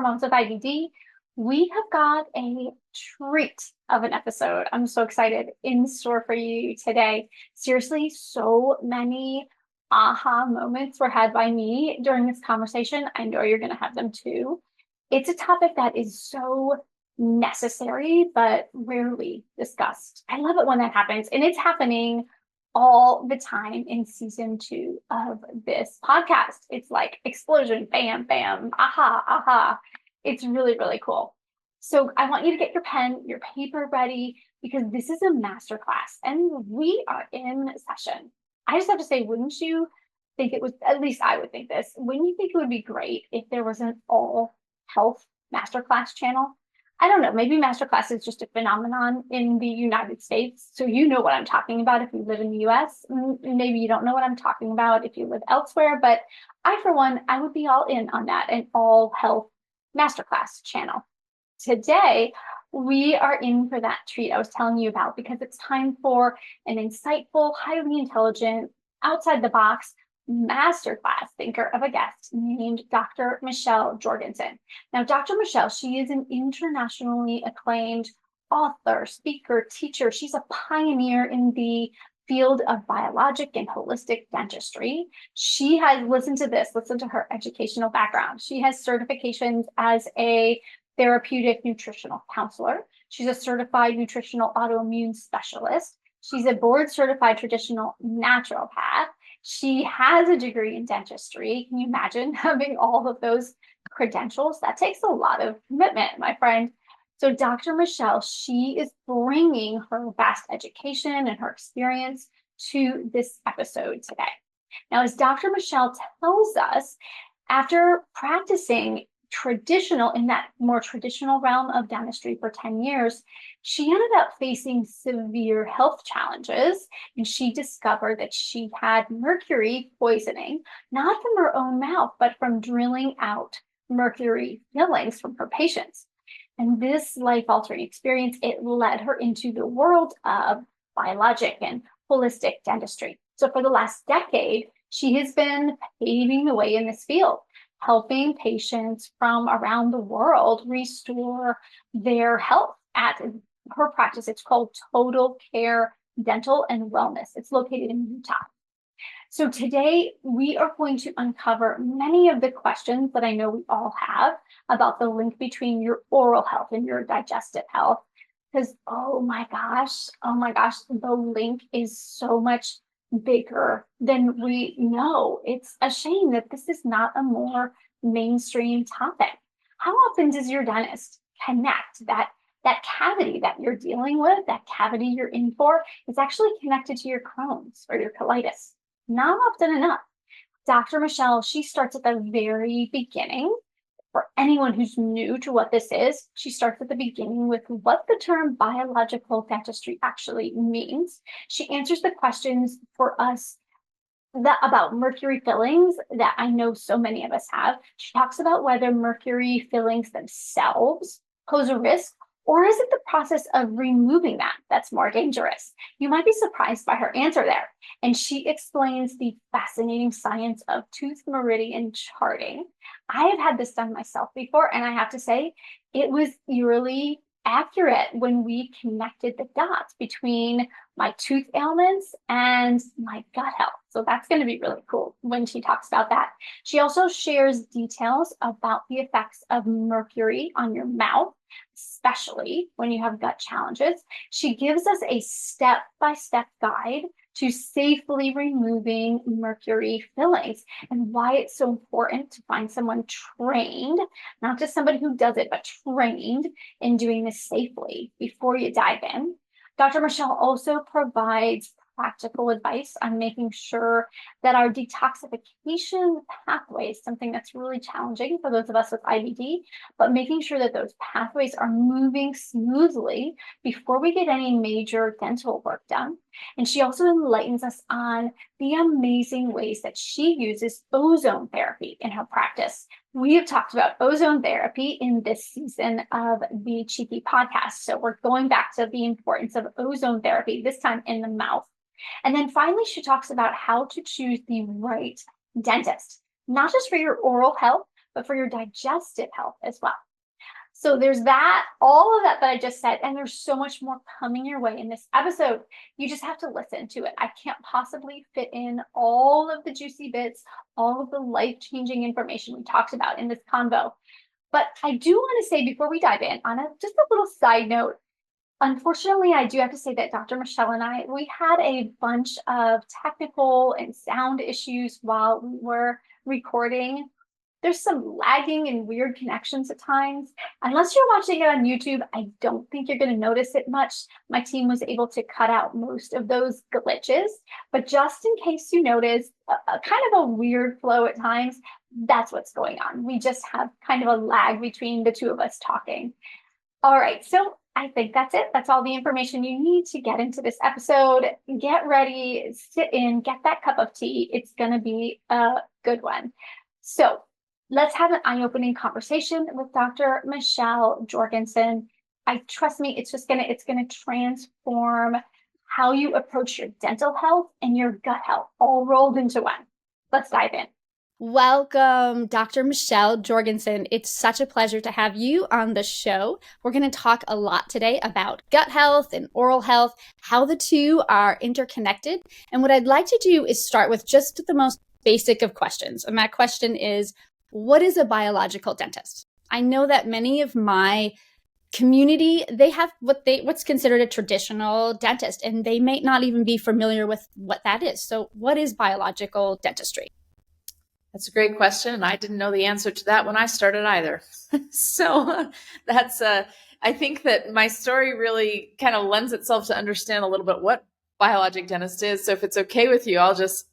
for Moms with IBD. We have got a treat of an episode. I'm so excited in store for you today. Seriously, so many aha moments were had by me during this conversation. I know you're going to have them too. It's a topic that is so necessary, but rarely discussed. I love it when that happens, and it's happening all the time in season 2 of this podcast. It's like explosion, bam, bam, aha, aha. It's really, really cool. So I want you to get your pen, your paper ready, because this is a masterclass and we are in session. I just have to say, wouldn't you think it was, at least I would think this, wouldn't you think it would be great if there was an all health masterclass channel? I don't know, maybe masterclass is just a phenomenon in the United States. So you know what I'm talking about if you live in the US. Maybe you don't know what I'm talking about if you live elsewhere, but I, for one, I would be all in on that, an all health masterclass channel. Today, we are in for that treat I was telling you about, because it's time for an insightful, highly intelligent, outside the box masterclass thinker of a guest named Dr. Michelle Jorgensen. Now, Dr. Michelle, she is an internationally acclaimed author, speaker, teacher. She's a pioneer in the field of biologic and holistic dentistry. She has, listen to her educational background. She has certifications as a therapeutic nutritional counselor. She's a certified nutritional autoimmune specialist. She's a board certified traditional naturopath. She has a degree in dentistry. Can you imagine having all of those credentials? That takes a lot of commitment, my friend. So Dr. Michelle, she is bringing her vast education and her experience to this episode today. Now, as Dr. Michelle tells us, after practicing in that more traditional realm of dentistry for 10 years, she ended up facing severe health challenges, and she discovered that she had mercury poisoning, not from her own mouth, but from drilling out mercury fillings from her patients. And this life-altering experience, it led her into the world of biologic and holistic dentistry. So for the last decade, she has been paving the way in this field, helping patients from around the world restore their health. At her practice, it's called Total Care Dental and Wellness. It's located in Utah. So today we are going to uncover many of the questions that I know we all have about the link between your oral health and your digestive health. Because, oh my gosh, the link is so much bigger than we know. It's a shame that this is not a more mainstream topic. How often does your dentist connect that cavity that you're dealing with, that cavity you're in for, is actually connected to your Crohn's or your colitis? Not often enough. Dr. Michelle, she starts at the very beginning. For anyone who's new to what this is, she starts at the beginning with what the term biological dentistry actually means. She answers the questions for us about mercury fillings that I know so many of us have. She talks about whether mercury fillings themselves pose a risk, or is it the process of removing that that's more dangerous? You might be surprised by her answer there. And she explains the fascinating science of tooth meridian charting. I have had this done myself before, and I have to say, it was eerily accurate when we connected the dots between my tooth ailments and my gut health. So that's going to be really cool when she talks about that. She also shares details about the effects of mercury on your mouth, especially when you have gut challenges. She gives us a step-by-step guide to safely removing mercury fillings, and why it's so important to find someone trained, not just somebody who does it, but trained in doing this safely before you dive in. Dr. Michelle also provides practical advice on making sure that our detoxification pathways, something that's really challenging for those of us with IBD, but making sure that those pathways are moving smoothly before we get any major dental work done. And she also enlightens us on the amazing ways that she uses ozone therapy in her practice. We have talked about ozone therapy in this season of the Cheeky podcast. So we're going back to the importance of ozone therapy, this time in the mouth. And then finally, she talks about how to choose the right dentist, not just for your oral health, but for your digestive health as well. So there's that, all of that I just said, and there's so much more coming your way in this episode. You just have to listen to it. I can't possibly fit in all of the juicy bits, all of the life-changing information we talked about in this convo. But I do want to say before we dive in, on just a little side note, unfortunately, I do have to say that Dr. Michelle and I, we had a bunch of technical and sound issues while we were recording. There's some lagging and weird connections at times. Unless you're watching it on YouTube, I don't think you're going to notice it much. My team was able to cut out most of those glitches, but just in case you notice a kind of a weird flow at times, that's what's going on. We just have kind of a lag between the two of us talking. All right, so I think that's it. That's all the information you need to get into this episode. Get ready, sit in, get that cup of tea. It's going to be a good one. So let's have an eye-opening conversation with Dr. Michelle Jorgensen. Trust me, it's gonna transform how you approach your dental health and your gut health all rolled into one. Let's dive in. Welcome, Dr. Michelle Jorgensen. It's such a pleasure to have you on the show. We're going to talk a lot today about gut health and oral health, how the two are interconnected. And what I'd like to do is start with just the most basic of questions. And that question is, what is a biological dentist? I know that many of my community, they have what's considered a traditional dentist, and they may not even be familiar with what that is. So what is biological dentistry? That's a great question. And I didn't know the answer to that when I started either. So I think that my story really kind of lends itself to understand a little bit what biologic dentist is. So if it's okay with you, I'll just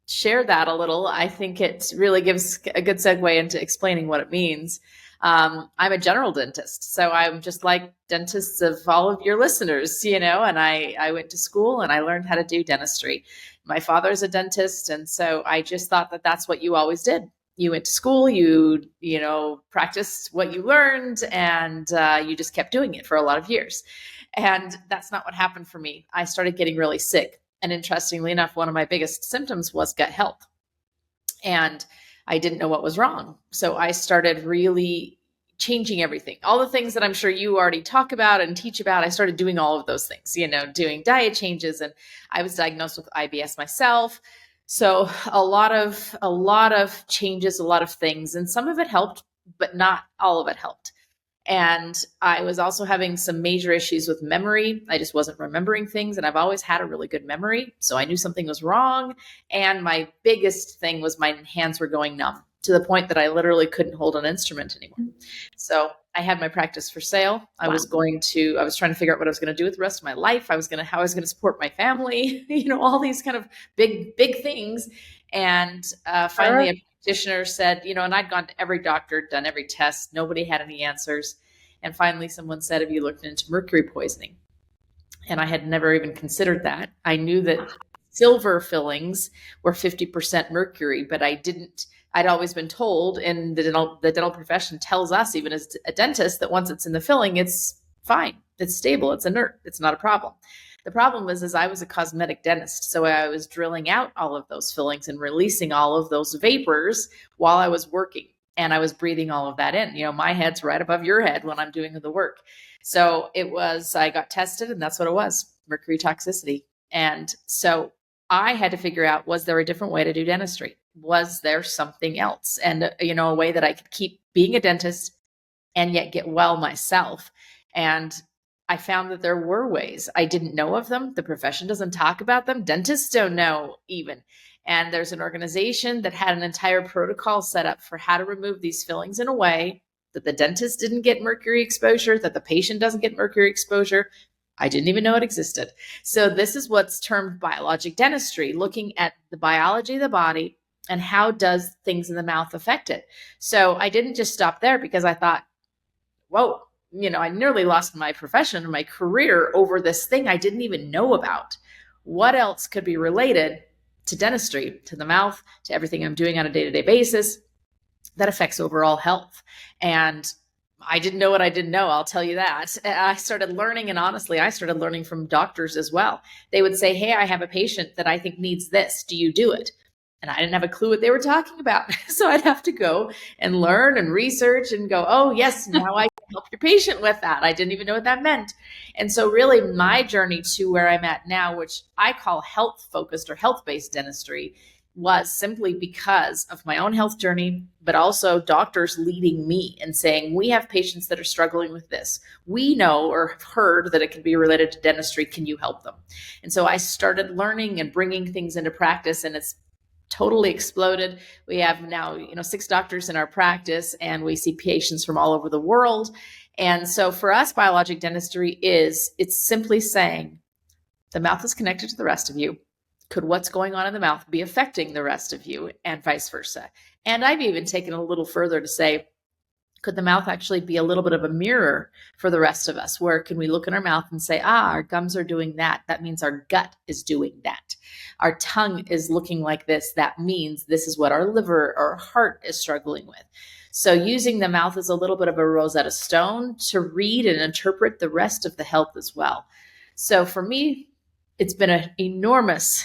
share that a little. I think it really gives a good segue into explaining what it means. I'm a general dentist, so I'm just like dentists of all of your listeners, and I went to school and I learned how to do dentistry. My father's a dentist, and so I just thought that that's what you always did. You went to school, you practiced what you learned, and you just kept doing it for a lot of years. And that's not what happened for me. I started getting really sick. And interestingly enough, one of my biggest symptoms was gut health. And I didn't know what was wrong. So I started really changing everything. All the things that I'm sure you already talk about and teach about, I started doing all of those things, doing diet changes. And I was diagnosed with IBS myself. So a lot of changes, a lot of things, and some of it helped, but not all of it helped. And I was also having some major issues with memory. I just wasn't remembering things, and I've always had a really good memory. So I knew something was wrong. And my biggest thing was my hands were going numb to the point that I literally couldn't hold an instrument anymore. So I had my practice for sale. I was trying to figure out what I was going to do with the rest of my life. How I was going to support my family, all these kind of big things. And finally, a practitioner said, and I'd gone to every doctor, done every test. Nobody had any answers. And finally, someone said, have you looked into mercury poisoning? And I had never even considered that. I knew that silver fillings were 50% mercury, but I'd always been told, and the dental profession tells us, even as a dentist, that once it's in the filling, it's fine. It's stable. It's inert. It's not a problem. The problem is I was a cosmetic dentist. So I was drilling out all of those fillings and releasing all of those vapors while I was working. And I was breathing all of that in. My head's right above your head when I'm doing the work. So I got tested, and that's what it was, mercury toxicity. And so I had to figure out, was there a different way to do dentistry? Was there something else? And, a way that I could keep being a dentist and yet get well myself. And I found that there were ways. I didn't know of them. The profession doesn't talk about them. Dentists don't know even. And there's an organization that had an entire protocol set up for how to remove these fillings in a way that the dentist didn't get mercury exposure, that the patient doesn't get mercury exposure. I didn't even know it existed. So this is what's termed biologic dentistry, looking at the biology of the body and how does things in the mouth affect it. So I didn't just stop there because I thought, whoa, I nearly lost my profession and my career over this thing I didn't even know about. What else could be related to dentistry, to the mouth, to everything I'm doing on a day-to-day basis that affects overall health? And I didn't know what I didn't know. I'll tell you that. I started learning, and honestly, I started learning from doctors as well. They would say, hey, I have a patient that I think needs this. Do you do it? And I didn't have a clue what they were talking about. So I'd have to go and learn and research and go, oh, yes, now I can help your patient with that. I didn't even know what that meant. And so really my journey to where I'm at now, which I call health-focused or health-based dentistry, was simply because of my own health journey, but also doctors leading me and saying, we have patients that are struggling with this. We know or have heard that it can be related to dentistry. Can you help them? And so I started learning and bringing things into practice, and it's totally exploded. We have now, 6 doctors in our practice, and we see patients from all over the world. And so for us, biologic dentistry it's simply saying the mouth is connected to the rest of you. Could what's going on in the mouth be affecting the rest of you, and vice versa? And I've even taken it a little further to say, could the mouth actually be a little bit of a mirror for the rest of us? Where can we look in our mouth and say, our gums are doing that. That means our gut is doing that. Our tongue is looking like this. That means this is what our liver or heart is struggling with. So using the mouth as a little bit of a Rosetta Stone to read and interpret the rest of the health as well. So for me, it's been an enormous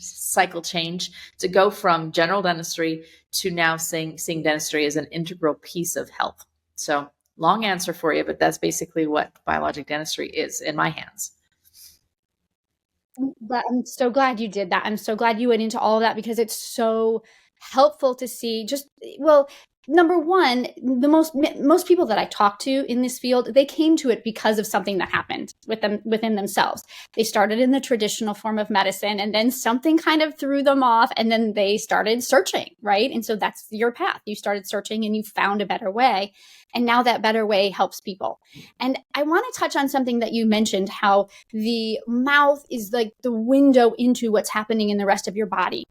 cycle change to go from general dentistry to now seeing dentistry as an integral piece of health. So long answer for you, but that's basically what biologic dentistry is in my hands. I'm so glad you did that. I'm so glad you went into all of that, because it's so helpful to see number one, the most people that I talk to in this field, they came to it because of something that happened within themselves. They started in the traditional form of medicine, and then something kind of threw them off, and then they started searching, right? And so that's your path. You started searching and you found a better way. And now that better way helps people. And I want to touch on something that you mentioned, how the mouth is like the window into what's happening in the rest of your body.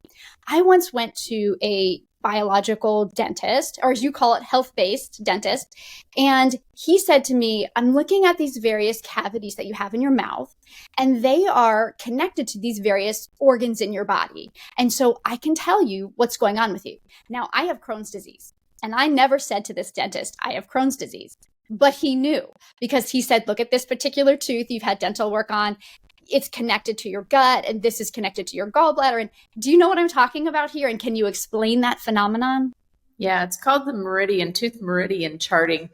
I once went to a biological dentist, or as you call it, health-based dentist. And he said to me, I'm looking at these various cavities that you have in your mouth, and they are connected to these various organs in your body. And so I can tell you what's going on with you. Now, I have Crohn's disease, and I never said to this dentist, I have Crohn's disease. But he knew, because he said, look at this particular tooth you've had dental work on. It's connected to your gut, and this is connected to your gallbladder. And do you know what I'm talking about here? And can you explain that phenomenon? Yeah, it's called the Tooth Meridian Charting.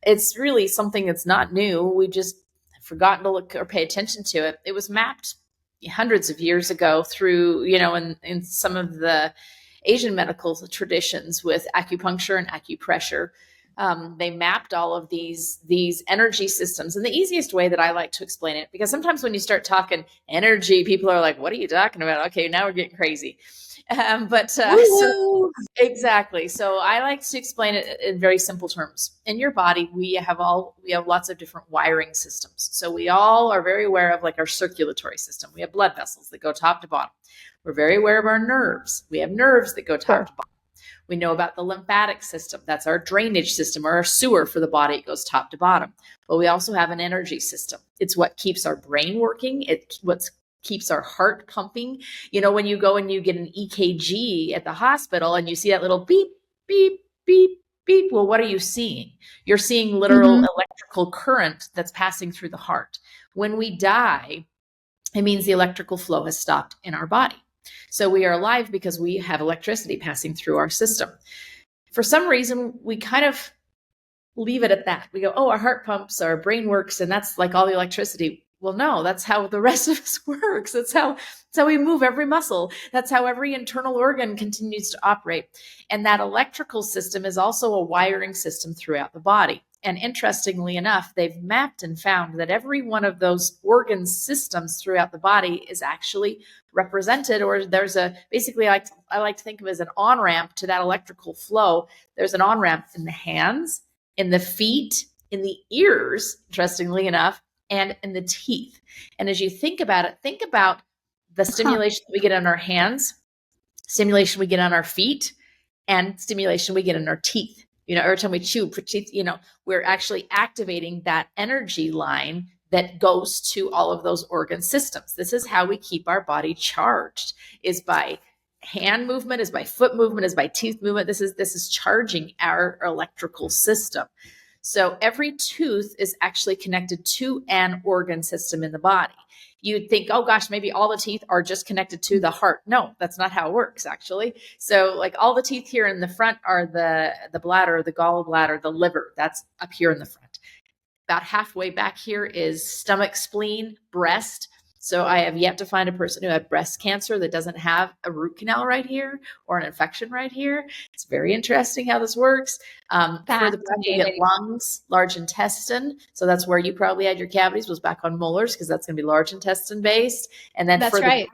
It's really something that's not new. We just have forgotten to look or pay attention to it. It was mapped hundreds of years ago through, in some of the Asian medical traditions with acupuncture and acupressure. They mapped all of these energy systems. And the easiest way that I like to explain it, because sometimes when you start talking energy, people are like, what are you talking about? Okay, now we're getting crazy. So, exactly. So I like to explain it in very simple terms. In your body, we have lots of different wiring systems. So we all are very aware of like our circulatory system. We have blood vessels that go top to bottom. We're very aware of our nerves. We have nerves that go top to bottom. We know about the lymphatic system. That's our drainage system, or our sewer for the body. It goes top to bottom. But we also have an energy system. It's what keeps our brain working. It's what keeps our heart pumping. When you go and you get an EKG at the hospital and you see that little beep, beep, beep, beep. Well, what are you seeing? You're seeing literal electrical current that's passing through the heart. When we die, it means the electrical flow has stopped in our body. So we are alive because we have electricity passing through our system. For some reason, we kind of leave it at that. We go, oh, our heart pumps, our brain works, and that's like all the electricity. Well, no, that's how the rest of us works. That's how we move every muscle. That's how every internal organ continues to operate. And that electrical system is also a wiring system throughout the body. And interestingly enough, they've mapped and found that every one of those organ systems throughout the body is actually represented, or there's basically I like to think of as an on-ramp to that electrical flow. There's an on-ramp in the hands, in the feet, in the ears, interestingly enough, and in the teeth. And as you think about it, think about the stimulation we get in our hands, stimulation we get on our feet, and stimulation we get in our teeth. Every time we chew, we're actually activating that energy line that goes to all of those organ systems. This is how we keep our body charged, is by hand movement, is by foot movement, is by teeth movement. This is charging our electrical system. So every tooth is actually connected to an organ system in the body. You'd think, oh gosh, maybe all the teeth are just connected to the heart. No, that's not how it works, actually. So like all the teeth here in the front are the bladder, the gallbladder, the liver. That's up here in the front. About halfway back here is stomach, spleen, breast. So I have yet to find a person who had breast cancer that doesn't have a root canal right here or an infection right here. It's very interesting how this works. For the back, you get lungs, large intestine. So that's where you probably had your cavities, was back on molars, because that's going to be large intestine based. And then that's right.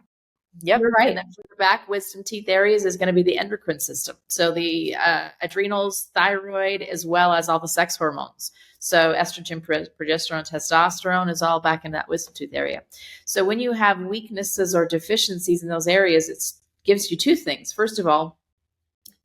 Yep. You're right. And then for the back, wisdom teeth areas is going to be the endocrine system. So the adrenals, thyroid, as well as all the sex hormones. So estrogen, progesterone, testosterone is all back in that wisdom tooth area. So when you have weaknesses or deficiencies in those areas, it gives you two things. First of all,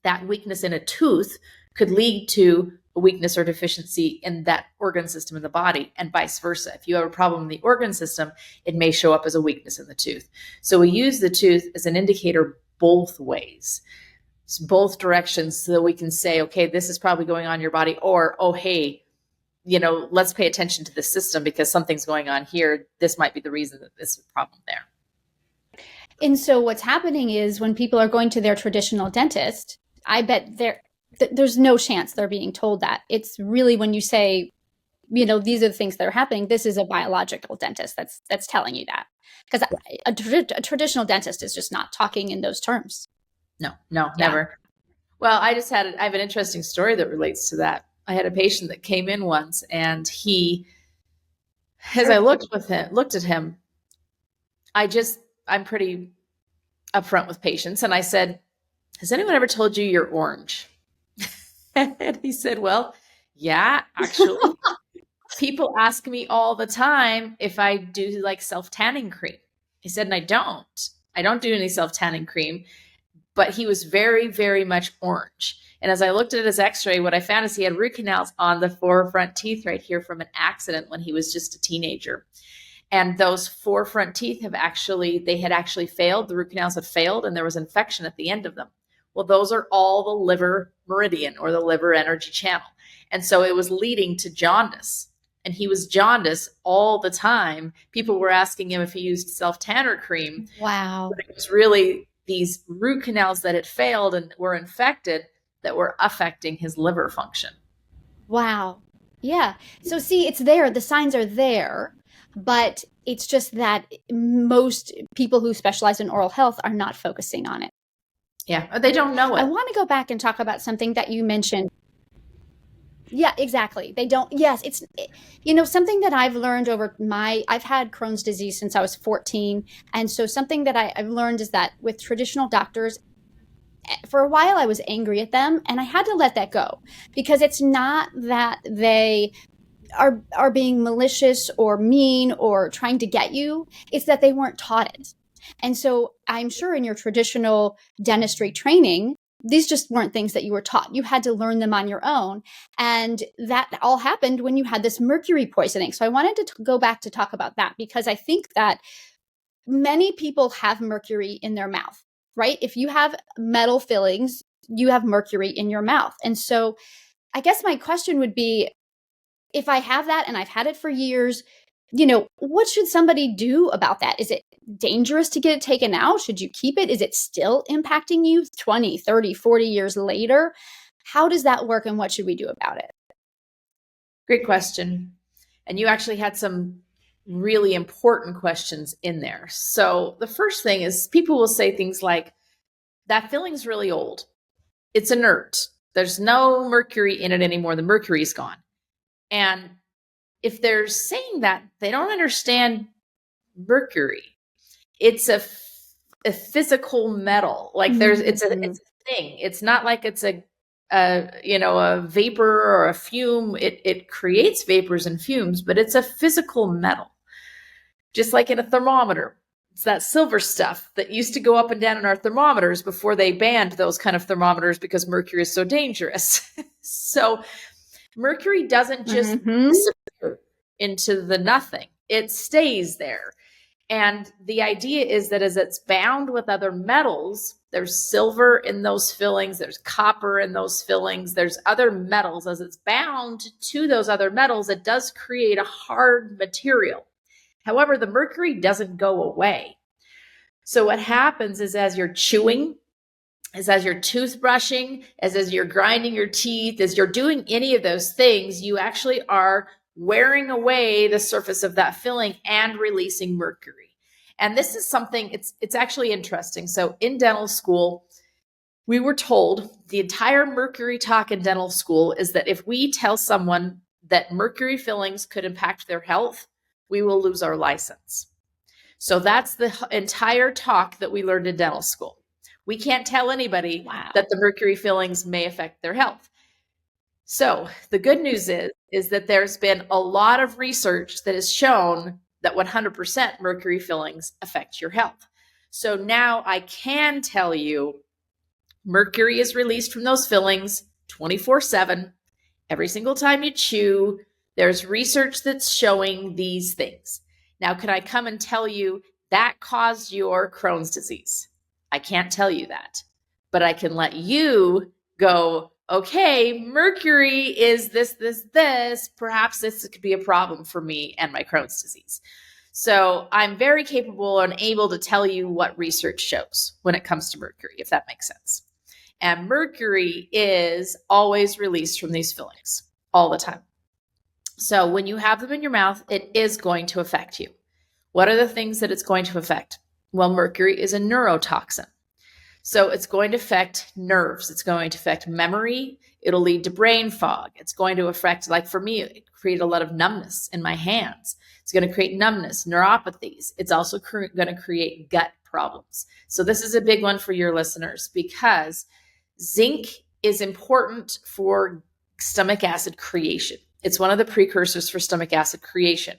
that weakness in a tooth could lead to a weakness or deficiency in that organ system in the body, and vice versa. If you have a problem in the organ system, it may show up as a weakness in the tooth. So we use the tooth as an indicator both ways, both directions, so that we can say, okay, this is probably going on in your body, or, oh, hey, let's pay attention to the system because something's going on here. This might be the reason that this is a problem there. And so what's happening is when people are going to their traditional dentist, I bet there's no chance they're being told that. It's really when you say, these are the things that are happening, this is a biological dentist that's telling you that. Because a traditional dentist is just not talking in those terms. No, never. Well, I have an interesting story that relates to that. I had a patient that came in once, and as I looked at him, I'm pretty upfront with patients. And I said, has anyone ever told you you're orange? And he said, well, yeah, actually. People ask me all the time if I do like self-tanning cream. He said, and I don't do any self-tanning cream, but he was very, very much orange. And as I looked at his x-ray, what I found is he had root canals on the 4 front teeth right here from an accident when he was just a teenager. And those 4 front teeth had actually failed. The root canals had failed, and there was infection at the end of them. Well, those are all the liver meridian, or the liver energy channel. And so it was leading to jaundice. And he was jaundiced all the time. People were asking him if he used self-tanner cream. Wow. But it was really these root canals that had failed and were infected that were affecting his liver function. Wow. Yeah. So see, it's there. The signs are there, but it's just that most people who specialize in oral health are not focusing on it. Yeah. They don't know it. I want to go back and talk about something that you mentioned. Yeah, exactly. They don't. Yes. It's, something that I've learned I've had Crohn's disease since I was 14. And so something that I've learned is that with traditional doctors, for a while I was angry at them, and I had to let that go, because it's not that they are being malicious or mean or trying to get you. It's that they weren't taught it. And so I'm sure in your traditional dentistry training, these just weren't things that you were taught. You had to learn them on your own. And that all happened when you had this mercury poisoning. So I wanted to go back to talk about that, because I think that many people have mercury in their mouth, right? If you have metal fillings, you have mercury in your mouth. And so I guess my question would be, if I have that and I've had it for years, what should somebody do about that? Is it dangerous to get it taken out? Should you keep it? Is it still impacting you 20, 30, 40 years later? How does that work, and what should we do about it? Great question. And you actually had some really important questions in there. So the first thing is, people will say things like, that filling's really old. It's inert. There's no mercury in it anymore. The mercury's gone. And if they're saying that, they don't understand mercury. It's a physical metal. Like it's a thing. It's not like it's a vapor or a fume. It creates vapors and fumes, but it's a physical metal. Just like in a thermometer. It's that silver stuff that used to go up and down in our thermometers before they banned those kind of thermometers because mercury is so dangerous. So mercury doesn't just disappear into the nothing. It stays there. And the idea is that as it's bound with other metals, there's silver in those fillings, there's copper in those fillings, there's other metals. As it's bound to those other metals, it does create a hard material. However, the mercury doesn't go away. So what happens is as you're chewing, as you're toothbrushing, as you're grinding your teeth, as you're doing any of those things, you actually are wearing away the surface of that filling and releasing mercury. And this is something, it's actually interesting. So in dental school, we were told the entire mercury talk in dental school is that if we tell someone that mercury fillings could impact their health, we will lose our license. So that's the entire talk that we learned in dental school. We can't tell anybody that the mercury fillings may affect their health. So the good news is that there's been a lot of research that has shown that 100% mercury fillings affect your health. So now I can tell you mercury is released from those fillings 24/7. Every single time you chew, there's research that's showing these things. Now, can I come and tell you that caused your Crohn's disease? I can't tell you that, but I can let you go, okay, mercury is this. Perhaps this could be a problem for me and my Crohn's disease. So I'm very capable and able to tell you what research shows when it comes to mercury, if that makes sense. And mercury is always released from these fillings all the time. So when you have them in your mouth, it is going to affect you. What are the things that it's going to affect? Well, mercury is a neurotoxin. So it's going to affect nerves. It's going to affect memory. It'll lead to brain fog. It's going to affect, like for me, it created a lot of numbness in my hands. It's going to create numbness, neuropathies. It's also going to create gut problems. So this is a big one for your listeners because zinc is important for stomach acid creation. It's one of the precursors for stomach acid creation.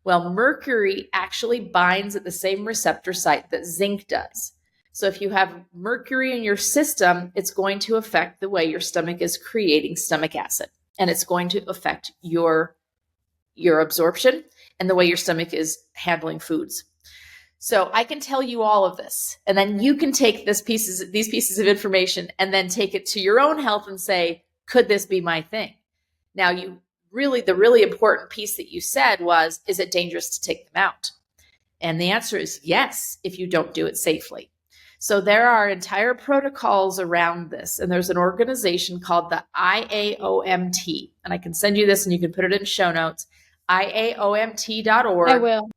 Well, mercury actually binds at the same receptor site that zinc does. So if you have mercury in your system, it's going to affect the way your stomach is creating stomach acid, and it's going to affect your absorption and the way your stomach is handling foods. So I can tell you all of this, and then you can take these pieces of information and then take it to your own health and say, could this be my thing? Now, the really important piece that you said was, is it dangerous to take them out? And the answer is yes, if you don't do it safely. So there are entire protocols around this. And there's an organization called the IAOMT. And I can send you this and you can put it in show notes, IAOMT.org. I will.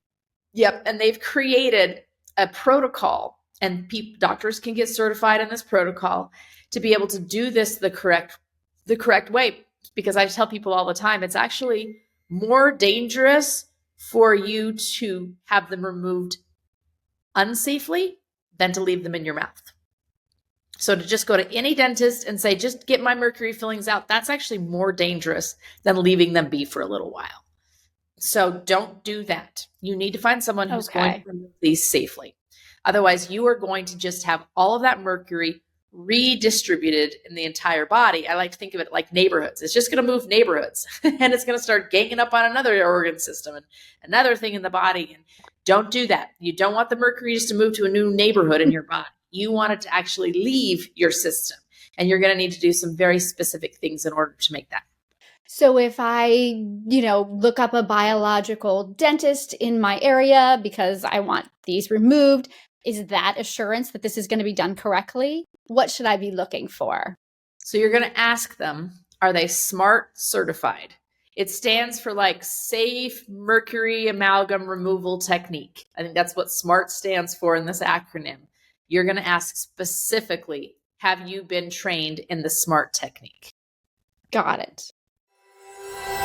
Yep. And they've created a protocol, and doctors can get certified in this protocol to be able to do this the correct way. Because I tell people all the time, it's actually more dangerous for you to have them removed unsafely than to leave them in your mouth. So to just go to any dentist and say, just get my mercury fillings out, that's actually more dangerous than leaving them be for a little while. So don't do that. You need to find someone who's going to remove these safely. Otherwise, you are going to just have all of that mercury redistributed in the entire body. I like to think of it like neighborhoods. It's just going to move neighborhoods and it's going to start ganging up on another organ system and another thing in the body. And don't do that. You don't want the mercury just to move to a new neighborhood in your body. You want it to actually leave your system. And you're going to need to do some very specific things in order to make that. So if I, look up a biological dentist in my area because I want these removed, is that assurance that this is going to be done correctly? What should I be looking for? So you're going to ask them, are they SMART certified? It stands for like Safe Mercury Amalgam Removal Technique. I think that's what SMART stands for in this acronym. You're going to ask specifically, have you been trained in the SMART technique? Got it.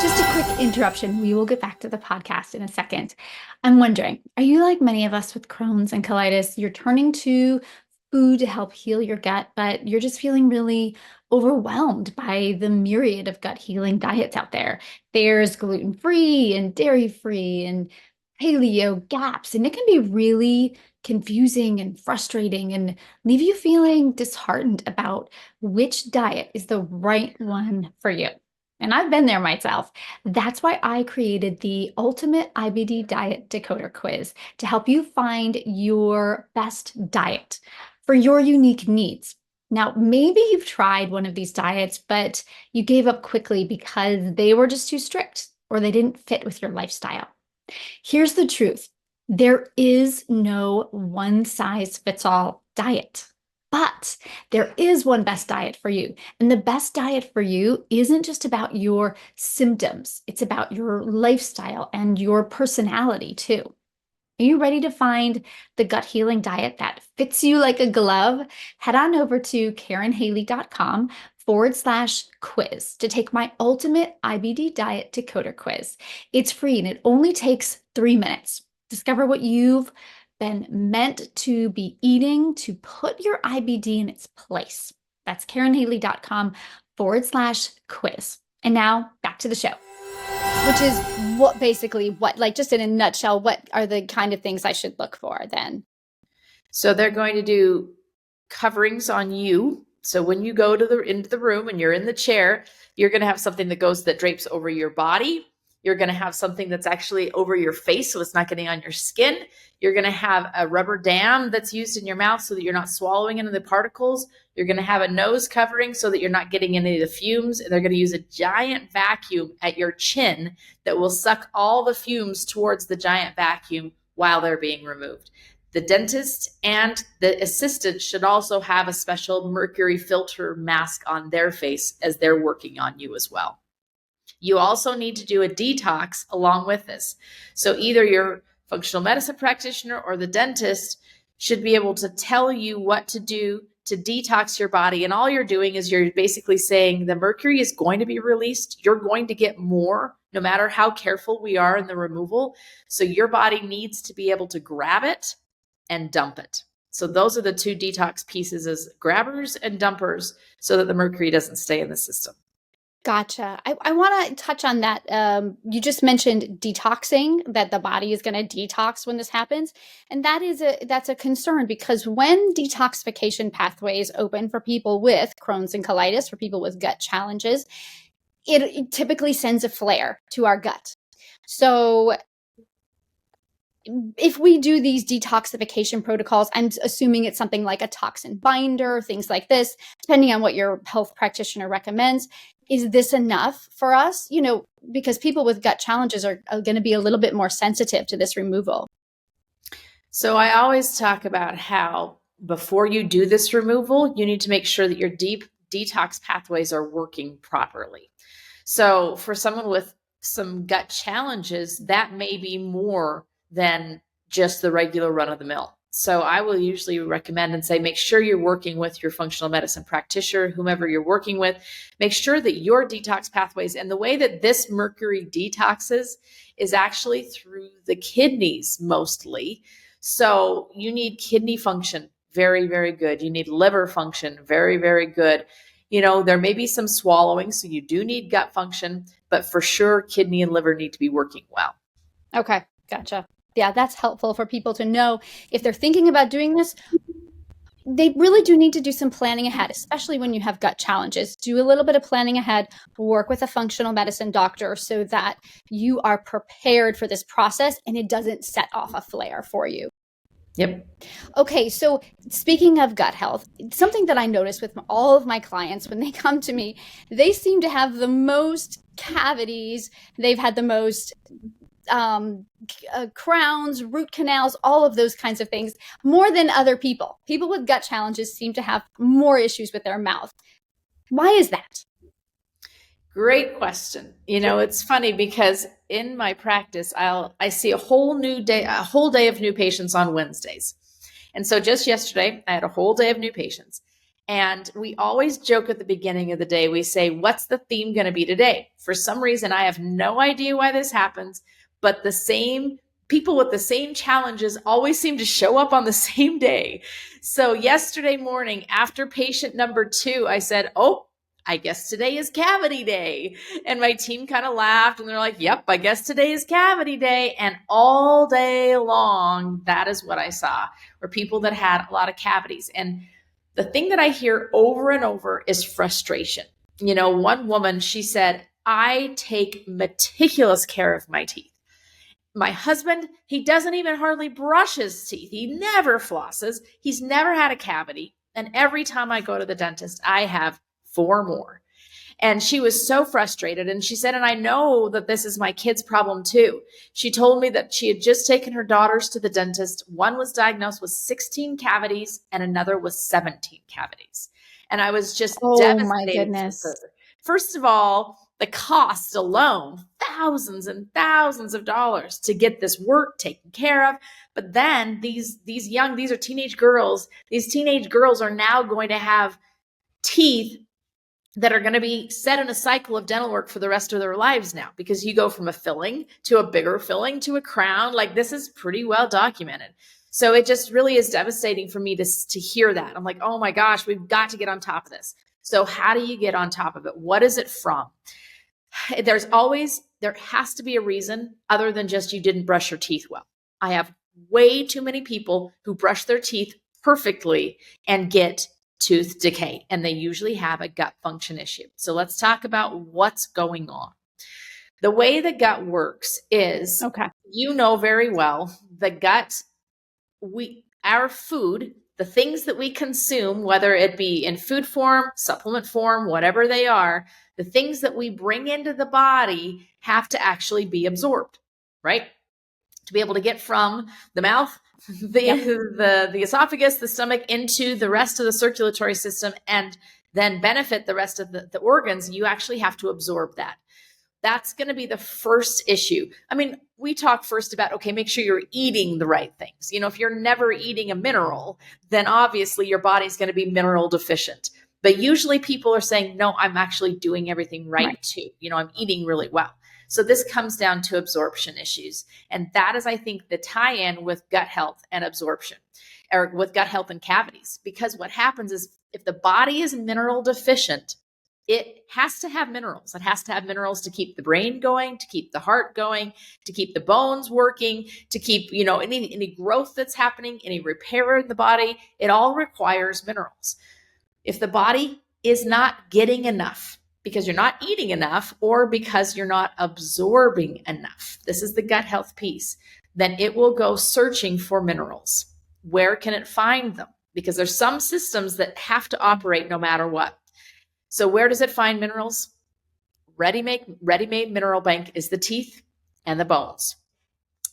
Just a quick interruption. We will get back to the podcast in a second. I'm wondering, are you like many of us with Crohn's and colitis? You're turning to food to help heal your gut, but you're just feeling really overwhelmed by the myriad of gut healing diets out there. There's gluten-free and dairy-free and paleo gaps, and it can be really confusing and frustrating and leave you feeling disheartened about which diet is the right one for you. And I've been there myself. That's why I created the Ultimate IBD Diet Decoder Quiz to help you find your best diet for your unique needs. Now, maybe you've tried one of these diets, but you gave up quickly because they were just too strict or they didn't fit with your lifestyle. Here's the truth. There is no one-size-fits-all diet, but there is one best diet for you. And the best diet for you isn't just about your symptoms. It's about your lifestyle and your personality too. Are you ready to find the gut healing diet that fits you like a glove? Head on over to KarenHaley.com/quiz to take my ultimate IBD diet decoder quiz. It's free and it only takes 3 minutes. Discover what you've been meant to be eating to put your IBD in its place. That's KarenHaley.com/quiz. And now back to the show. Which is what, just in a nutshell, what are the kind of things I should look for then? So they're going to do coverings on you. So when you go into the room and you're in the chair, you're going to have something that drapes over your body. You're going to have something that's actually over your face, so it's not getting on your skin. You're going to have a rubber dam that's used in your mouth so that you're not swallowing into the particles. You're going to have a nose covering so that you're not getting any of the fumes. And they're going to use a giant vacuum at your chin that will suck all the fumes towards the giant vacuum while they're being removed. The dentist and the assistant should also have a special mercury filter mask on their face as they're working on you as well. You also need to do a detox along with this. So either your functional medicine practitioner or the dentist should be able to tell you what to do to detox your body. And all you're doing is you're basically saying the mercury is going to be released. You're going to get more no matter how careful we are in the removal. So your body needs to be able to grab it and dump it. So those are the two detox pieces, as grabbers and dumpers, so that the mercury doesn't stay in the system. Gotcha. I want to touch on that. You just mentioned detoxing, that the body is going to detox when this happens. And that's a concern, because when detoxification pathways open for people with Crohn's and colitis, for people with gut challenges, it typically sends a flare to our gut. So if we do these detoxification protocols, I'm assuming it's something like a toxin binder, things like this, depending on what your health practitioner recommends. Is this enough for us? Because people with gut challenges are going to be a little bit more sensitive to this removal. So I always talk about how before you do this removal, you need to make sure that your deep detox pathways are working properly. So for someone with some gut challenges, that may be more than just the regular run of the mill. So I will usually recommend and say, make sure you're working with your functional medicine practitioner, whomever you're working with. Make sure that your detox pathways, and the way that this mercury detoxes is actually through the kidneys mostly. So you need kidney function, very, very good. You need liver function, very, very good. There may be some swallowing, so you do need gut function, but for sure, kidney and liver need to be working well. Okay, gotcha. Yeah, that's helpful for people to know if they're thinking about doing this. They really do need to do some planning ahead, especially when you have gut challenges. Do a little bit of planning ahead, work with a functional medicine doctor so that you are prepared for this process and it doesn't set off a flare for you. Yep. Okay, so speaking of gut health, something that I notice with all of my clients when they come to me, they seem to have the most cavities. They've had the most crowns, root canals, all of those kinds of things, more than other people. People with gut challenges seem to have more issues with their mouth. Why is that? Great question. It's funny because in my practice, I see a whole day of new patients on Wednesdays. And so just yesterday, I had a whole day of new patients. And we always joke at the beginning of the day, we say, what's the theme going to be today? For some reason, I have no idea why this happens, but the same people with the same challenges always seem to show up on the same day. So yesterday morning, after patient number 2, I said, I guess today is cavity day. And my team kind of laughed and they're like, yep, I guess today is cavity day. And all day long, that is what I saw, were people that had a lot of cavities. And the thing that I hear over and over is frustration. One woman, she said, I take meticulous care of my teeth. My husband, he doesn't even hardly brush his teeth. He never flosses. He's never had a cavity. And every time I go to the dentist, I have 4 more. And she was so frustrated. And she said, and I know that this is my kid's problem too. She told me that she had just taken her daughters to the dentist. One was diagnosed with 16 cavities and another was 17 cavities. And I was just devastated. My goodness. For her. First of all, the cost alone, thousands and thousands of dollars to get this work taken care of. But then these are teenage girls. These teenage girls are now going to have teeth that are going to be set in a cycle of dental work for the rest of their lives now, because you go from a filling to a bigger filling to a crown. Like, this is pretty well documented. So it just really is devastating for me to hear that. I'm like, oh my gosh, we've got to get on top of this. So how do you get on top of it? What is it from? There has to be a reason other than just you didn't brush your teeth well. I have way too many people who brush their teeth perfectly and get tooth decay, and they usually have a gut function issue. So let's talk about what's going on. The way the gut works is, you know very well, the gut, our food, the things that we consume, whether it be in food form, supplement form, whatever they are, the things that we bring into the body have to actually be absorbed, right? To be able to get from the mouth, the esophagus, the stomach, into the rest of the circulatory system, and then benefit the rest of the organs, you actually have to absorb that. That's going to be the first issue. I mean, we talk first about, okay, make sure you're eating the right things. You know, if you're never eating a mineral, then obviously your body's going to be mineral deficient. But usually people are saying, no, I'm actually doing everything right too. You know, I'm eating really well. So this comes down to absorption issues. And that is, I think, the tie-in with gut health and absorption, or with gut health and cavities. Because what happens is, if the body is mineral deficient, it has to have minerals. It has to have minerals to keep the brain going, to keep the heart going, to keep the bones working, to keep, you know, any growth that's happening, any repair in the body. It all requires minerals. If the body is not getting enough, because you're not eating enough, or because you're not absorbing enough, this is the gut health piece, then it will go searching for minerals. Where can it find them? Because there's some systems that have to operate no matter what. So where does it find minerals? Ready-made mineral bank is the teeth and the bones.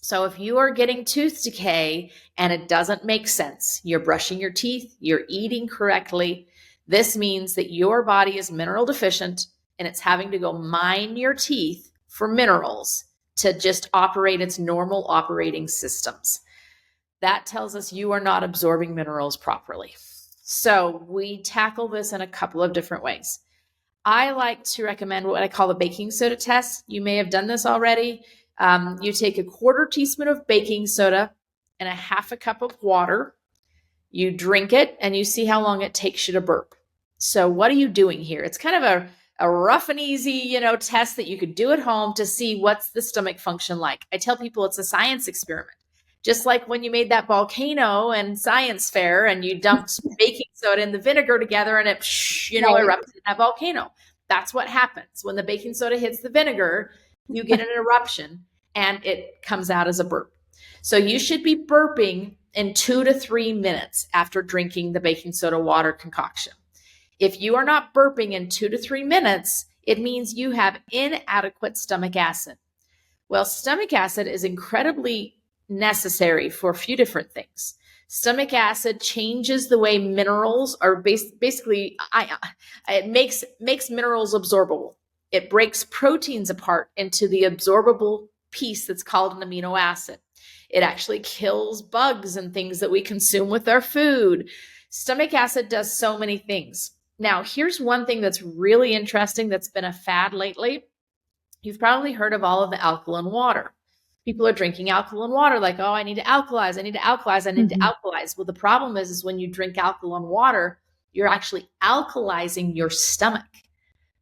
So if you are getting tooth decay and it doesn't make sense, you're brushing your teeth, you're eating correctly, this means that your body is mineral deficient and it's having to go mine your teeth for minerals to just operate its normal operating systems. That tells us you are not absorbing minerals properly. So we tackle this in a couple of different ways. I like to recommend what I call the baking soda test. You may have done this already. You take a 1/4 teaspoon of baking soda and a 1/2 cup of water. You drink it and you see how long it takes you to burp. So what are you doing here? It's kind of a rough and easy, test that you could do at home to see what's the stomach function like. I tell people it's a science experiment. Just like when you made that volcano in science fair and you dumped baking soda and the vinegar together and it, erupted in that volcano. That's what happens. When the baking soda hits the vinegar, you get an eruption and it comes out as a burp. So you should be burping in 2 to 3 minutes after drinking the baking soda water concoction. If you are not burping in 2 to 3 minutes, it means you have inadequate stomach acid. Well, stomach acid is incredibly necessary for a few different things. Stomach acid changes the way minerals are basically, it makes minerals absorbable. It breaks proteins apart into the absorbable piece that's called an amino acid. It actually kills bugs and things that we consume with our food. Stomach acid does so many things. Now, here's one thing that's really interesting that's been a fad lately. You've probably heard of all of the alkaline water. People are drinking alkaline water like, oh, I need to alkalize. I need to alkalize. Well, the problem is when you drink alkaline water, you're actually alkalizing your stomach.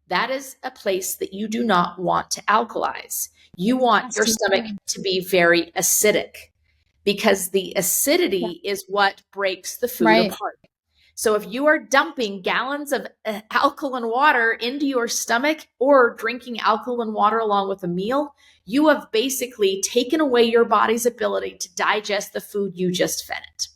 That is a place that you do not want to alkalize. You want your stomach to be very acidic because the acidity is what breaks the food apart. So if you are dumping gallons of alkaline water into your stomach or drinking alkaline water along with a meal, you have basically taken away your body's ability to digest the food you just fed it.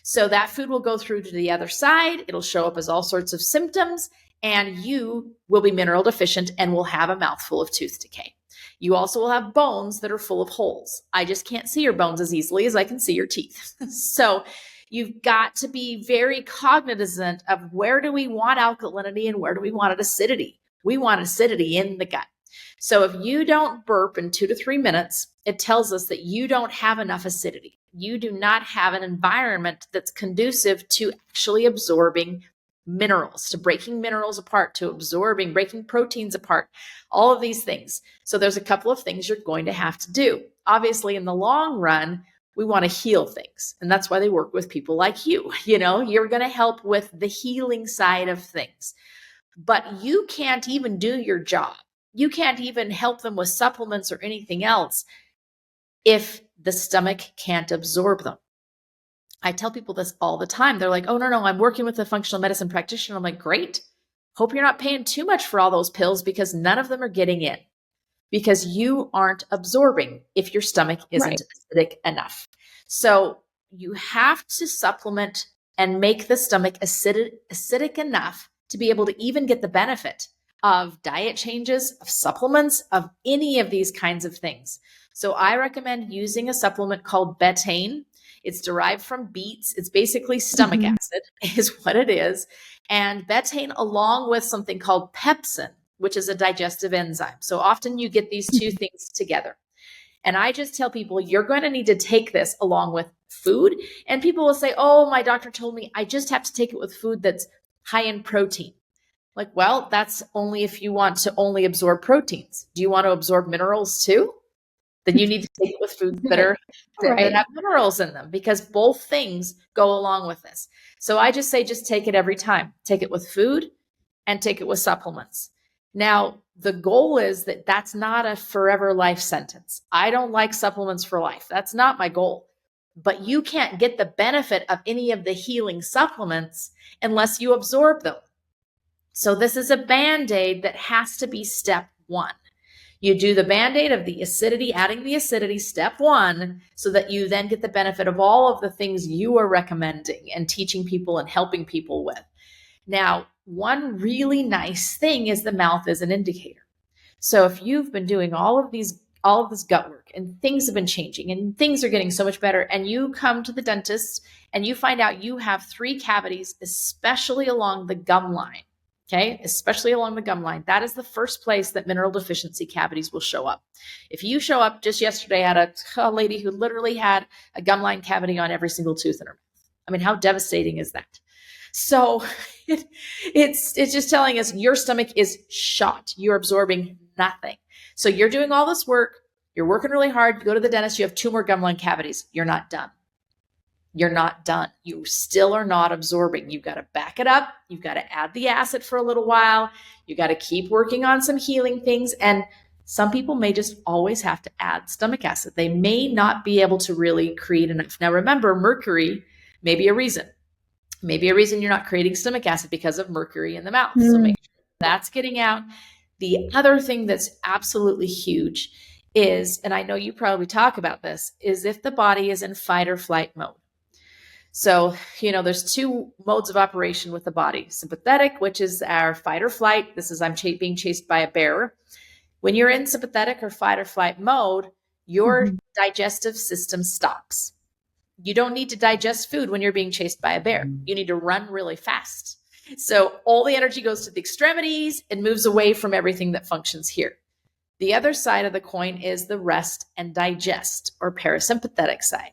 So that food will go through to the other side. It'll show up as all sorts of symptoms, and you will be mineral deficient and will have a mouthful of tooth decay. You also will have bones that are full of holes. I just can't see your bones as easily as I can see your teeth. So you've got to be very cognizant of where do we want alkalinity and where do we want acidity. We want acidity in the gut. So if you don't burp in 2 to 3 minutes, it tells us that you don't have enough acidity. You do not have an environment that's conducive to actually absorbing minerals, to breaking minerals apart, to absorbing, breaking proteins apart, all of these things. So there's a couple of things you're going to have to do. Obviously, in the long run, we want to heal things. And that's why they work with people like you. You're going to help with the healing side of things. But you can't even do your job. You can't even help them with supplements or anything else if the stomach can't absorb them. I tell people this all the time. They're like, oh, no, I'm working with a functional medicine practitioner. I'm like, great. Hope you're not paying too much for all those pills because none of them are getting in. Because you aren't absorbing if your stomach isn't acidic enough. So you have to supplement and make the stomach acidic enough to be able to even get the benefit of diet changes, of supplements, of any of these kinds of things. So I recommend using a supplement called betaine. It's derived from beets. It's basically stomach acid is what it is. And betaine along with something called pepsin, which is a digestive enzyme. So often you get these two things together. And I just tell people, you're going to need to take this along with food. And people will say, oh, my doctor told me I just have to take it with food that's high in protein. Like, well, that's only if you want to only absorb proteins. Do you want to absorb minerals too? Then you need to take it with foods that have minerals in them, because both things go along with this. So I just say, just take it every time. Take it with food and take it with supplements. Now, the goal is that that's not a forever life sentence. I don't like supplements for life. That's not my goal. But you can't get the benefit of any of the healing supplements unless you absorb them. So this is a Band-Aid that has to be step one. You do the Band-Aid of the acidity, adding the acidity, step one, so that you then get the benefit of all of the things you are recommending and teaching people and helping people with. Now, one really nice thing is the mouth is an indicator. So if you've been doing all of this gut work and things have been changing and things are getting so much better, and you come to the dentist and you find out you have 3 cavities, especially along the gum line. Okay, especially along the gum line. That is the first place that mineral deficiency cavities will show up. If you show up, just yesterday, I had a lady who literally had a gum line cavity on every single tooth in her mouth. I mean, how devastating is that? So it's just telling us your stomach is shot. You're absorbing nothing. So you're doing all this work. You're working really hard. You go to the dentist. You have 2 more gum line cavities. You're not done. You're not done. You still are not absorbing. You've got to back it up. You've got to add the acid for a little while. You got to keep working on some healing things. And some people may just always have to add stomach acid. They may not be able to really create enough. Now, remember, mercury may be a reason. Maybe a reason you're not creating stomach acid because of mercury in the mouth. So make sure that's getting out. The other thing that's absolutely huge is, and I know you probably talk about this, is if the body is in fight or flight mode. So, there's 2 modes of operation with the body. Sympathetic, which is our fight or flight. This is I'm being chased by a bear. When you're in sympathetic or fight or flight mode, your digestive system stops. You don't need to digest food when you're being chased by a bear. You need to run really fast. So all the energy goes to the extremities and moves away from everything that functions here. The other side of the coin is the rest and digest, or parasympathetic side.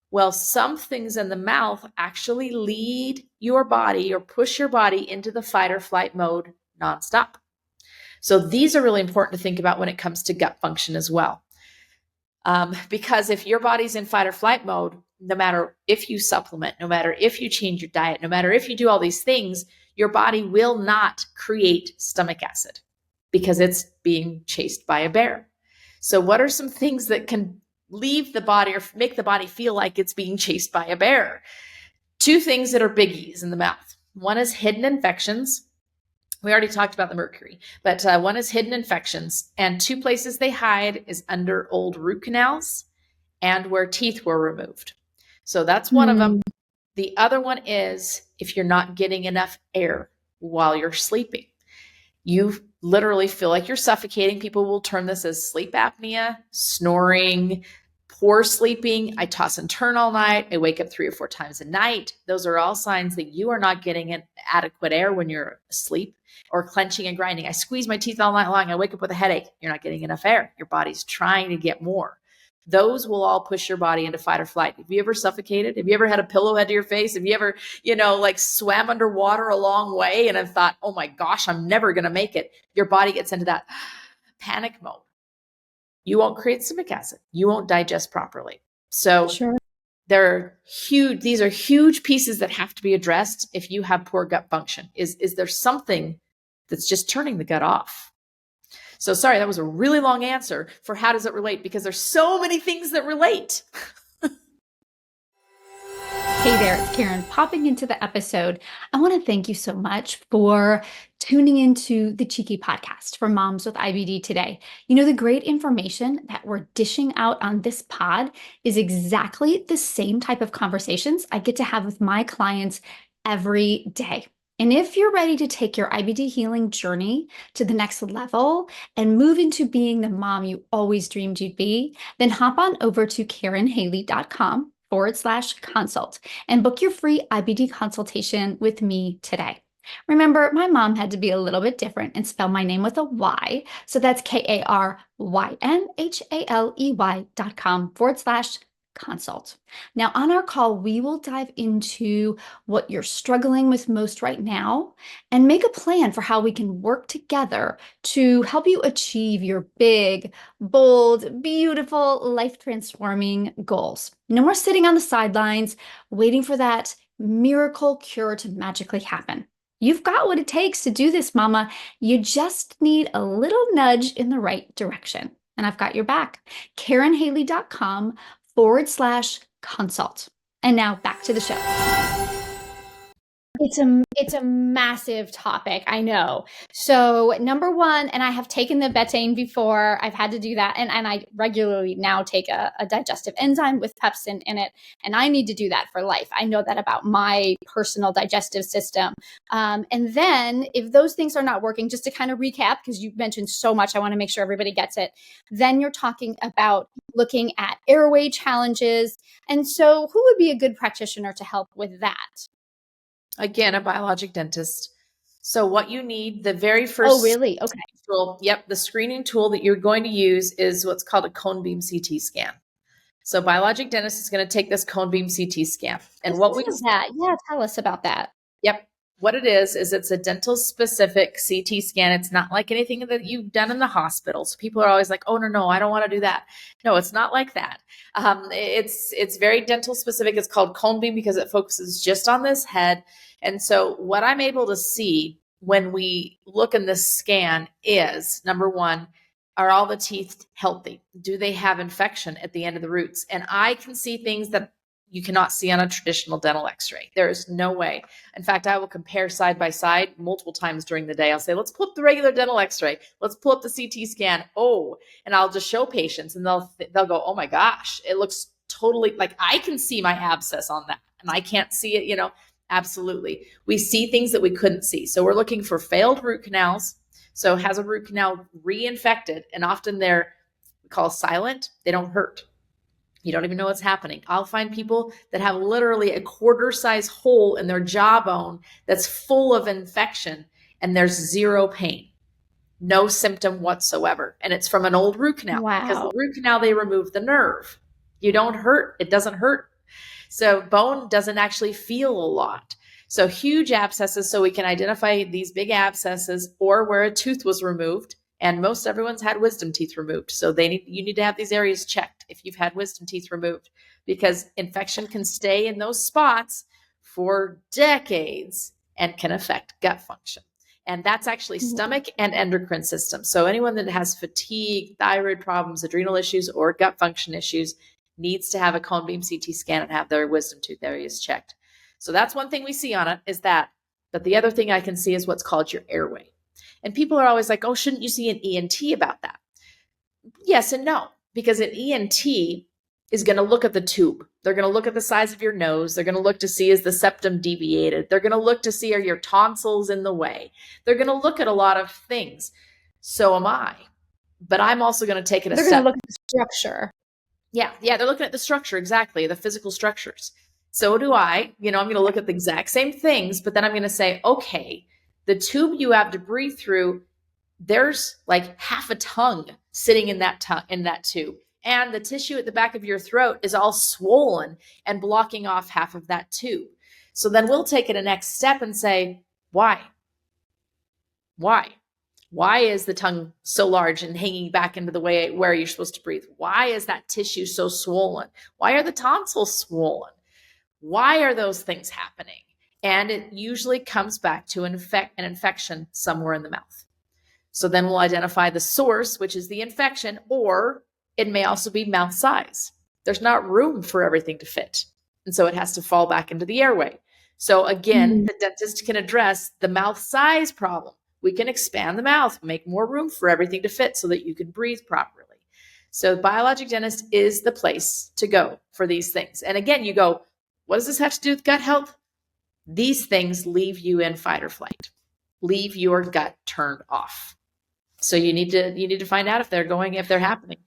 Well, some things in the mouth actually lead your body or push your body into the fight or flight mode nonstop. So these are really important to think about when it comes to gut function as well. Because if your body's in fight or flight mode, no matter if you supplement, no matter if you change your diet, no matter if you do all these things, your body will not create stomach acid because it's being chased by a bear. So what are some things that can leave the body or make the body feel like it's being chased by a bear? Two things that are biggies in the mouth. One is hidden infections. We already talked about the mercury, but one is hidden infections. And two places they hide is under old root canals and where teeth were removed. So that's one of them. The other one is if you're not getting enough air while you're sleeping. You literally feel like you're suffocating. People will term this as sleep apnea, snoring, poor sleeping. I toss and turn all night. I wake up 3 or 4 times a night. Those are all signs that you are not getting an adequate air when you're asleep. Or clenching and grinding. I squeeze my teeth all night long. I wake up with a headache. You're not getting enough air. Your body's trying to get more. Those will all push your body into fight or flight. Have you ever suffocated? Have you ever had a pillow head to your face? Have you ever, like swam underwater a long way and have thought, oh my gosh, I'm never going to make it. Your body gets into that panic mode. You won't create stomach acid. You won't digest properly. So they're huge. These are huge pieces that have to be addressed if you have poor gut function. Is there something that's just turning the gut off? So sorry, that was a really long answer for how does it relate? Because there's so many things that relate. Hey there, it's Karen popping into the episode. I want to thank you so much for tuning into the Cheeky podcast for moms with IBD today. The great information that we're dishing out on this pod is exactly the same type of conversations I get to have with my clients every day. And if you're ready to take your IBD healing journey to the next level and move into being the mom you always dreamed you'd be, then hop on over to KarenHaley.com/consult and book your free IBD consultation with me today. Remember, my mom had to be a little bit different and spell my name with a Y. So that's KarenHaley.com/consult. Now, on our call, we will dive into what you're struggling with most right now and make a plan for how we can work together to help you achieve your big, bold, beautiful, life-transforming goals. No more sitting on the sidelines, waiting for that miracle cure to magically happen. You've got what it takes to do this, mama. You just need a little nudge in the right direction. And I've got your back. KarenHaley.com/consult. And now back to the show. It's a massive topic, I know. So number one, and I have taken the betaine before, I've had to do that. And I regularly now take a digestive enzyme with pepsin in it. And I need to do that for life. I know that about my personal digestive system. And then if those things are not working, just to kind of recap, because you've mentioned so much, I want to make sure everybody gets it. Then you're talking about looking at airway challenges. And so who would be a good practitioner to help with that? Again, a biologic dentist. So what you need, the very first really? Okay. tool, the screening tool that you're going to use is what's called a cone beam CT scan. So biologic dentist is going to take this cone beam CT scan. And what tell us about that. What it is it's a dental specific CT scan. It's not like anything that you've done in the hospital. So people are always like, oh, no, I don't want to do that. No, it's not like that. It's very dental specific. It's called cone beam because it focuses just on this head. And so what I'm able to see when we look in this scan is, number one, are all the teeth healthy? Do they have infection at the end of the roots? And I can see things that you cannot see on a traditional dental x-ray. There is no way. In fact, I will compare side by side multiple times during the day. I'll say, let's pull up the regular dental x-ray. Let's pull up the CT scan. Oh, and I'll just show patients and they'll go, oh my gosh, it looks totally like I can see my abscess on that and I can't see it, Absolutely. We see things that we couldn't see. So we're looking for failed root canals. So has a root canal reinfected, and often they're called silent. They don't hurt. You don't even know what's happening. I'll find people that have literally a quarter-size hole in their jawbone that's full of infection, and there's zero pain, no symptom whatsoever. And it's from an old root canal. Wow. Because the root canal, they removed the nerve. You don't hurt. It doesn't hurt. So bone doesn't actually feel a lot. So huge abscesses, so we can identify these big abscesses or where a tooth was removed. And most everyone's had wisdom teeth removed. So you need to have these areas checked if you've had wisdom teeth removed, because infection can stay in those spots for decades and can affect gut function. And that's actually stomach and endocrine system. So anyone that has fatigue, thyroid problems, adrenal issues, or gut function issues needs to have a cone beam CT scan and have their wisdom tooth areas checked. So that's one thing we see on it is that. But the other thing I can see is what's called your airway. And people are always like, oh, shouldn't you see an ENT about that? Yes and no, because an ENT is going to look at the tube. They're going to look at the size of your nose. They're going to look to see, is the septum deviated? They're going to look to see, are your tonsils in the way? They're going to look at a lot of things. So am I. But I'm also going to take it a step. They're going to look at the structure. Yeah, they're looking at the structure, exactly, the physical structures. So do I. I'm going to look at the exact same things, but then I'm going to say, okay, the tube you have to breathe through, there's like half a tongue sitting in that tube. And the tissue at the back of your throat is all swollen and blocking off half of that tube. So then we'll take it a next step and say, why? Why is the tongue so large and hanging back into the way where you're supposed to breathe? Why is that tissue so swollen? Why are the tonsils swollen? Why are those things happening? And it usually comes back to an infection somewhere in the mouth. So then we'll identify the source, which is the infection, or it may also be mouth size. There's not room for everything to fit. And so it has to fall back into the airway. So again, the dentist can address the mouth size problem. We can expand the mouth, make more room for everything to fit so that you can breathe properly. So biologic dentist is the place to go for these things. And again, you go, what does this have to do with gut health? These things leave you in fight or flight, leave your gut turned off. So you need to find out if they're happening.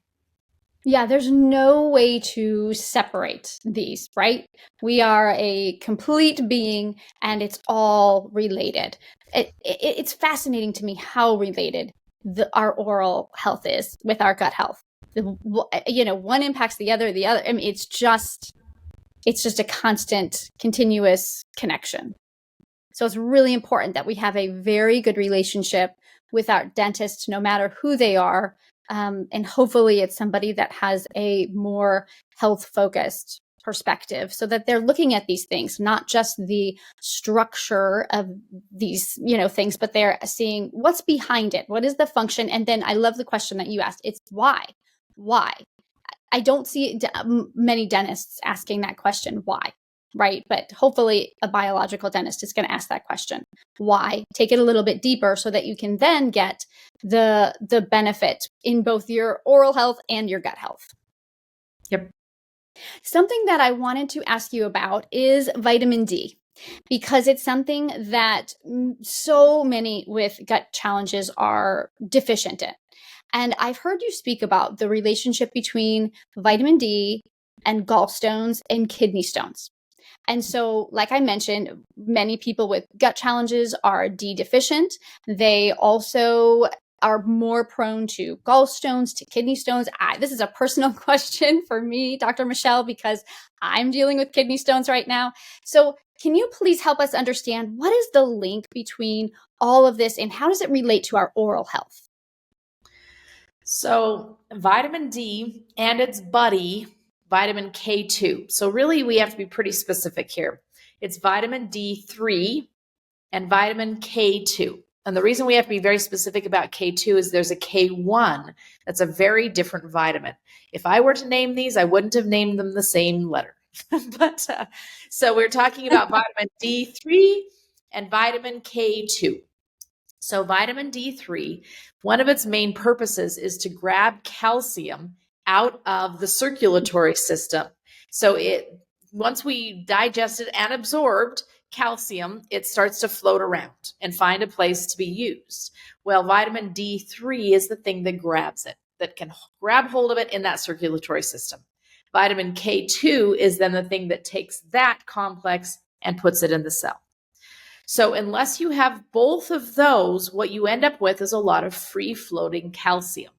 Yeah, there's no way to separate these, right? We are a complete being and it's all related. It's fascinating to me how related our oral health is with our gut health. One impacts the other. I mean, it's just a constant, continuous connection. So it's really important that we have a very good relationship with our dentist, no matter who they are. And hopefully it's somebody that has a more health-focused perspective so that they're looking at these things, not just the structure of these, things, but they're seeing what's behind it. What is the function? And then I love the question that you asked. It's why? Why? I don't see many dentists asking that question, why? Right? But hopefully a biological dentist is going to ask that question. Why? Take it a little bit deeper so that you can then get the benefit in both your oral health and your gut health. Yep. Something that I wanted to ask you about is vitamin D, because it's something that so many with gut challenges are deficient in. And I've heard you speak about the relationship between vitamin D and gallstones and kidney stones. And so, like I mentioned, many people with gut challenges are D deficient. They also are more prone to gallstones, to kidney stones. This is a personal question for me, Dr. Michelle, because I'm dealing with kidney stones right now. So can you please help us understand what is the link between all of this and how does it relate to our oral health? So vitamin D and its buddy, vitamin K2. So really we have to be pretty specific here. It's vitamin D3 and vitamin K2. And the reason we have to be very specific about K2 is there's a K1 that's a very different vitamin. If I were to name these, I wouldn't have named them the same letter. So we're talking about vitamin D3 and vitamin K2. So vitamin D3, one of its main purposes is to grab calcium out of the circulatory system. So once we digested and absorbed calcium, it starts to float around and find a place to be used. Well, vitamin D3 is the thing that grabs it, that can grab hold of it in that circulatory system. Vitamin K2 is then the thing that takes that complex and puts it in the cell. So unless you have both of those, what you end up with is a lot of free-floating calcium.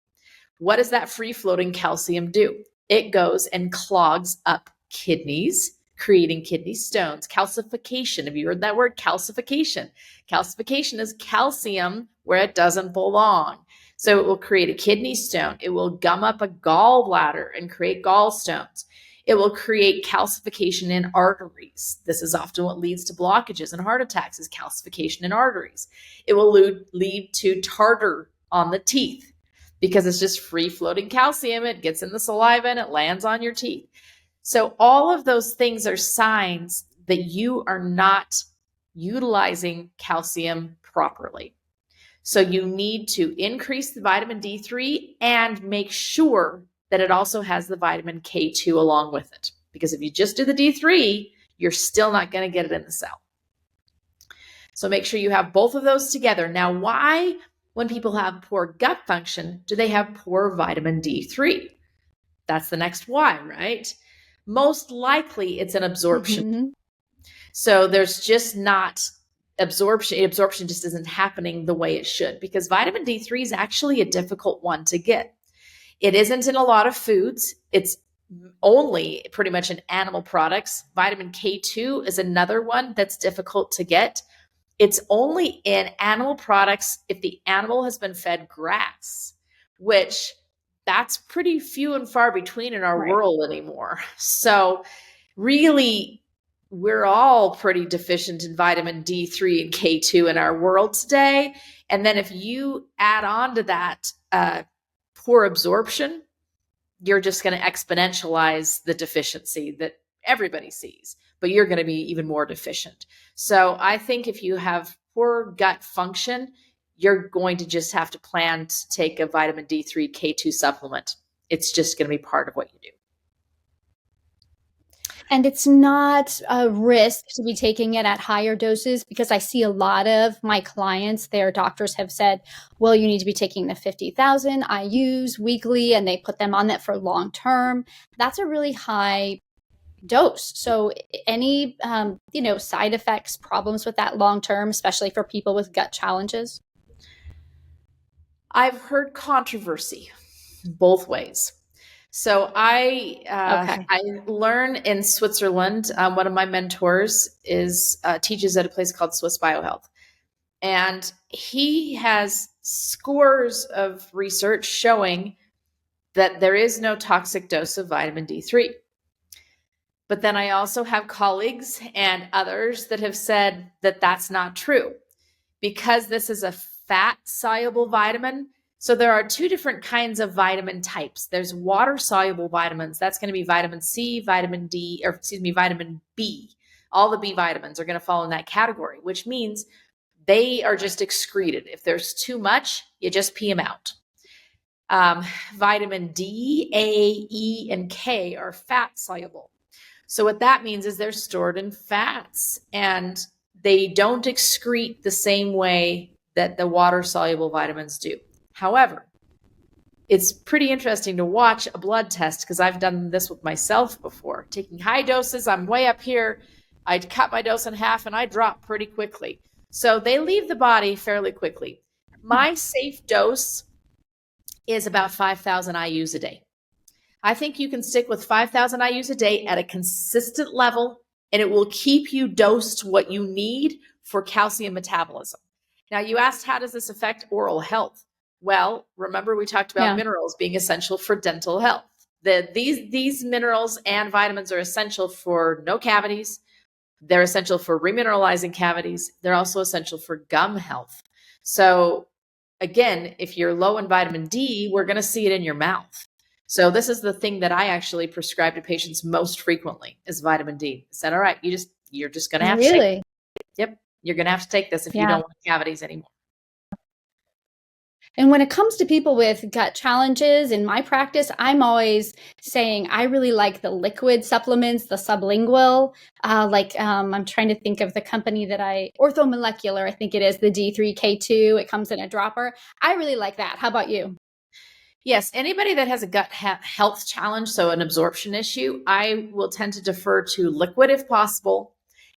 What does that free-floating calcium do? It goes and clogs up kidneys, creating kidney stones. Calcification. Have you heard that word? Calcification. Calcification is calcium where it doesn't belong. So it will create a kidney stone. It will gum up a gallbladder and create gallstones. It will create calcification in arteries. This is often what leads to blockages and heart attacks, is calcification in arteries. It will lead to tartar on the teeth because it's just free-floating calcium. It gets in the saliva and it lands on your teeth. So all of those things are signs that you are not utilizing calcium properly. So you need to increase the vitamin D3 and make sure that it also has the vitamin K2 along with it. Because if you just do the D3, you're still not going to get it in the cell. So make sure you have both of those together. Now, why, when people have poor gut function, do they have poor vitamin D3? That's the next why, right? Most likely it's an absorption. Mm-hmm. So there's just not absorption. Absorption just isn't happening the way it should, because vitamin D3 is actually a difficult one to get. It isn't in a lot of foods. It's only pretty much in animal products. Vitamin K2 is another one that's difficult to get. It's only in animal products if the animal has been fed grass, which that's pretty few and far between in our world anymore. So really, we're all pretty deficient in vitamin D3 and K2 in our world today. And then if you add on to that poor absorption, you're just going to exponentialize the deficiency that everybody sees, but you're going to be even more deficient. So I think if you have poor gut function, you're going to just have to plan to take a vitamin D3 K2 supplement. It's just going to be part of what you do. And it's not a risk to be taking it at higher doses, because I see a lot of my clients, their doctors have said, well, you need to be taking the 50,000 IUs weekly, and they put them on that for long term. That's a really high dose. So any, side effects, problems with that long term, especially for people with gut challenges? I've heard controversy both ways. So I learn in Switzerland. One of my mentors teaches at a place called Swiss Biohealth. And he has scores of research showing that there is no toxic dose of vitamin D3. But then I also have colleagues and others that have said that that's not true, because this is a fat-soluble vitamin. So there are two different kinds of vitamin types. There's water-soluble vitamins. That's going to be vitamin C, vitamin B. All the B vitamins are going to fall in that category, which means they are just excreted. If there's too much, you just pee them out. Vitamin D, A, E, and K are fat-soluble. So what that means is they're stored in fats, and they don't excrete the same way that the water-soluble vitamins do. However, it's pretty interesting to watch a blood test, because I've done this with myself before. Taking high doses, I'm way up here. I cut my dose in half and I drop pretty quickly. So they leave the body fairly quickly. My safe dose is about 5,000 IUs a day. I think you can stick with 5,000 IUs a day at a consistent level, and it will keep you dosed what you need for calcium metabolism. Now, you asked, how does this affect oral health? Well, remember we talked about minerals being essential for dental health. These minerals and vitamins are essential for no cavities. They're essential for remineralizing cavities. They're also essential for gum health. So again, if you're low in vitamin D, we're going to see it in your mouth. So this is the thing that I actually prescribe to patients most frequently is vitamin D. I said, all right, you're just going to have to take it. Yep. You're going to have to take this if you don't want cavities anymore. And when it comes to people with gut challenges, in my practice, I'm always saying I really like the liquid supplements, the sublingual. I'm trying to think of the company Orthomolecular, I think it is, the D3K2. It comes in a dropper. I really like that. How about you? Yes, anybody that has a gut health challenge, so an absorption issue, I will tend to defer to liquid if possible,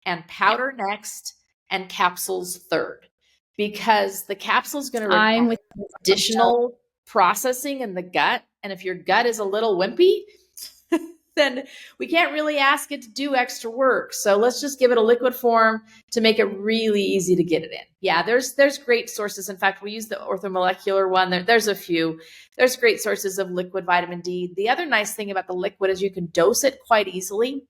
and powder next, and capsules third. Because the capsule is going to require additional processing in the gut. And if your gut is a little wimpy, then we can't really ask it to do extra work. So let's just give it a liquid form to make it really easy to get it in. Yeah, there's great sources. In fact, we use the orthomolecular one. There's a few. There's great sources of liquid vitamin D. The other nice thing about the liquid is you can dose it quite easily.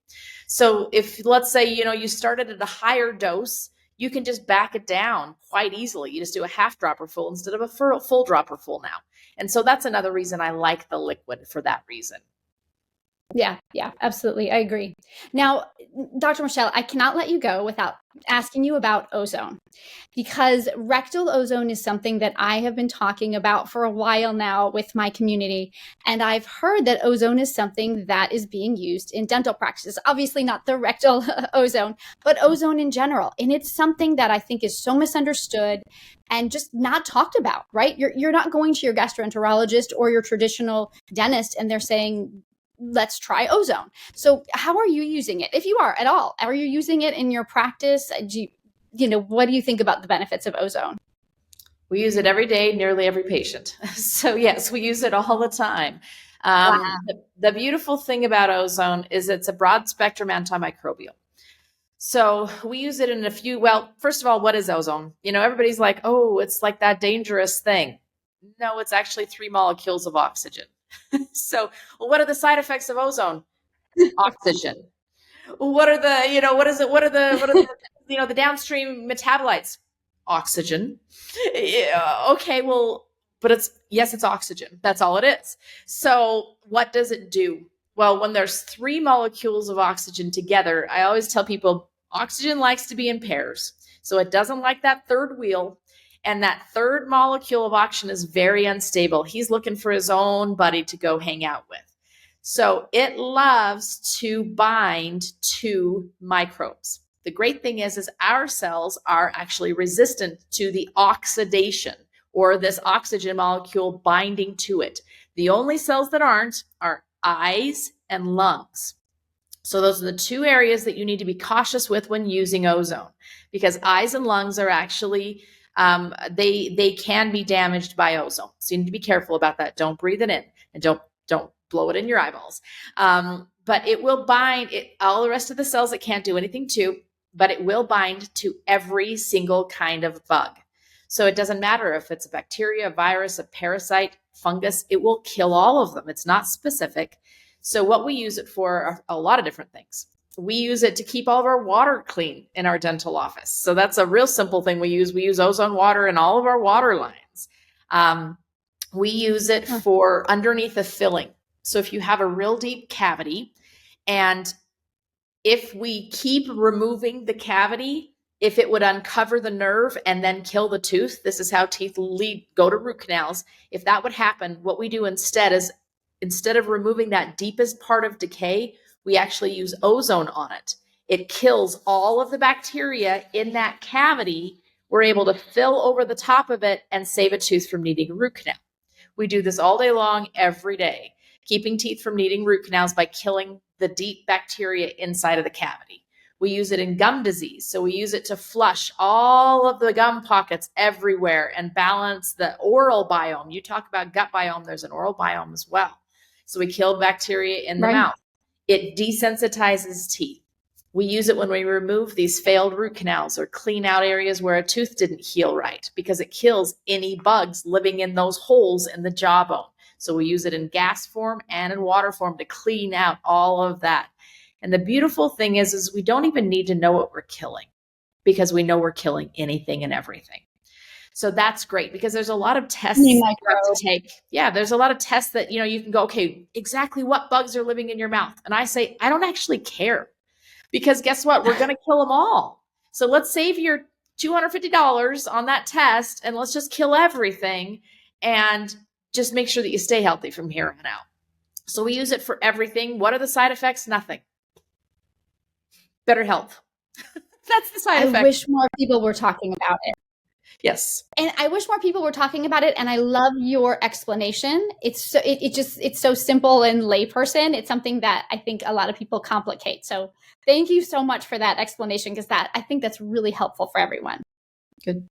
So if, let's say, you started at a higher dose, you can just back it down quite easily. You just do a half dropper full instead of a full dropper full now. And so that's another reason I like the liquid for that reason. Yeah, absolutely. I agree. Now, Dr. Michelle, I cannot let you go without asking you about ozone, because rectal ozone is something that I have been talking about for a while now with my community. And I've heard that ozone is something that is being used in dental practices. Obviously, not the rectal ozone, but ozone in general. And it's something that I think is so misunderstood and just not talked about, right? You're not going to your gastroenterologist or your traditional dentist and they're saying, let's try ozone. So how are you using it? If you are at all, are you using it in your practice? What do you think about the benefits of ozone? We use it every day, nearly every patient. So yes, we use it all the time. Wow. The beautiful thing about ozone is it's a broad spectrum antimicrobial. So we use it in first of all, what is ozone? Everybody's like, oh, it's like that dangerous thing. No, it's actually 3 molecules of oxygen. So what are the side effects of ozone? Oxygen. What are the downstream metabolites? Oxygen. Yeah, okay, well, but it's oxygen. That's all it is. So what does it do? Well, when there's 3 molecules of oxygen together, I always tell people oxygen likes to be in pairs. So it doesn't like that third wheel. And that third molecule of oxygen is very unstable. He's looking for his own buddy to go hang out with. So it loves to bind to microbes. The great thing is our cells are actually resistant to the oxidation or this oxygen molecule binding to it. The only cells that aren't are eyes and lungs. So those are the 2 areas that you need to be cautious with when using ozone, because eyes and lungs are actually they can be damaged by ozone. So you need to be careful about that. Don't breathe it in and don't blow it in your eyeballs. But it will bind all the rest of the cells it can't do anything to, but it will bind to every single kind of bug. So it doesn't matter if it's a bacteria, a virus, a parasite, fungus, it will kill all of them. It's not specific. So what we use it for are a lot of different things. We use it to keep all of our water clean in our dental office. So that's a real simple thing we use. We use ozone water in all of our water lines. We use it for underneath a filling. So if you have a real deep cavity, and if we keep removing the cavity, if it would uncover the nerve and then kill the tooth, this is how teeth go to root canals. If that would happen, what we do instead is, instead of removing that deepest part of decay, we actually use ozone on it. It kills all of the bacteria in that cavity. We're able to fill over the top of it and save a tooth from needing a root canal. We do this all day long, every day, keeping teeth from needing root canals by killing the deep bacteria inside of the cavity. We use it in gum disease. So we use it to flush all of the gum pockets everywhere and balance the oral biome. You talk about gut biome, there's an oral biome as well. So we kill bacteria in the mouth. It desensitizes teeth. We use it when we remove these failed root canals or clean out areas where a tooth didn't heal right, because it kills any bugs living in those holes in the jawbone. So we use it in gas form and in water form to clean out all of that. And the beautiful thing is we don't even need to know what we're killing, because we know we're killing anything and everything. So that's great, because there's a lot of tests you have to take. Yeah, there's a lot of tests that, you can go, okay, exactly what bugs are living in your mouth? And I say, I don't actually care, because guess what? We're going to kill them all. So let's save your $250 on that test and let's just kill everything and just make sure that you stay healthy from here on out. So we use it for everything. What are the side effects? Nothing. Better health. That's the side effect. I wish more people were talking about it. Yes. And I wish more people were talking about it. And I love your explanation. It's so simple and layperson. It's something that I think a lot of people complicate. So thank you so much for that explanation, because I think that's really helpful for everyone. Good.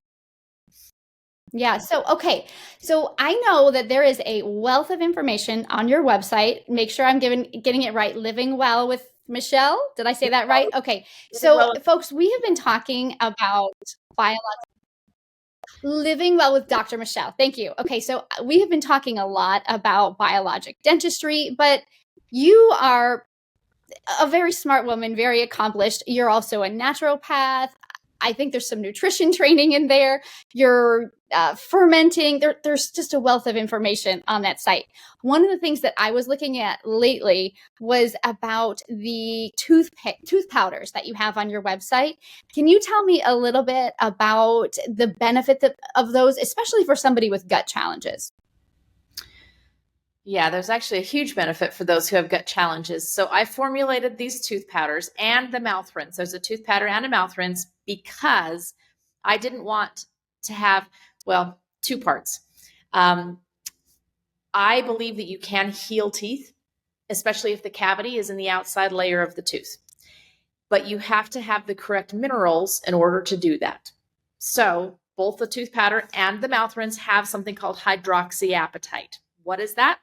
Yeah. So, okay. So I know that there is a wealth of information on your website. Make sure I'm getting it right. Living Well with Michelle. Did I say that right? Okay. So folks, we have been talking about Living Well with Dr. Michelle. Thank you. Okay. So we have been talking a lot about biologic dentistry, but you are a very smart woman, very accomplished. You're also a naturopath. I think there's some nutrition training in there. You're fermenting. There's just a wealth of information on that site. One of the things that I was looking at lately was about the tooth powders that you have on your website. Can you tell me a little bit about the benefit of those, especially for somebody with gut challenges? Yeah, there's actually a huge benefit for those who have gut challenges. So I formulated these tooth powders and the mouth rinse. There's a tooth powder and a mouth rinse because I didn't want to have, well, two parts. I believe that you can heal teeth, especially if the cavity is in the outside layer of the tooth. But you have to have the correct minerals in order to do that. So both the tooth powder and the mouth rinse have something called hydroxyapatite. What is that?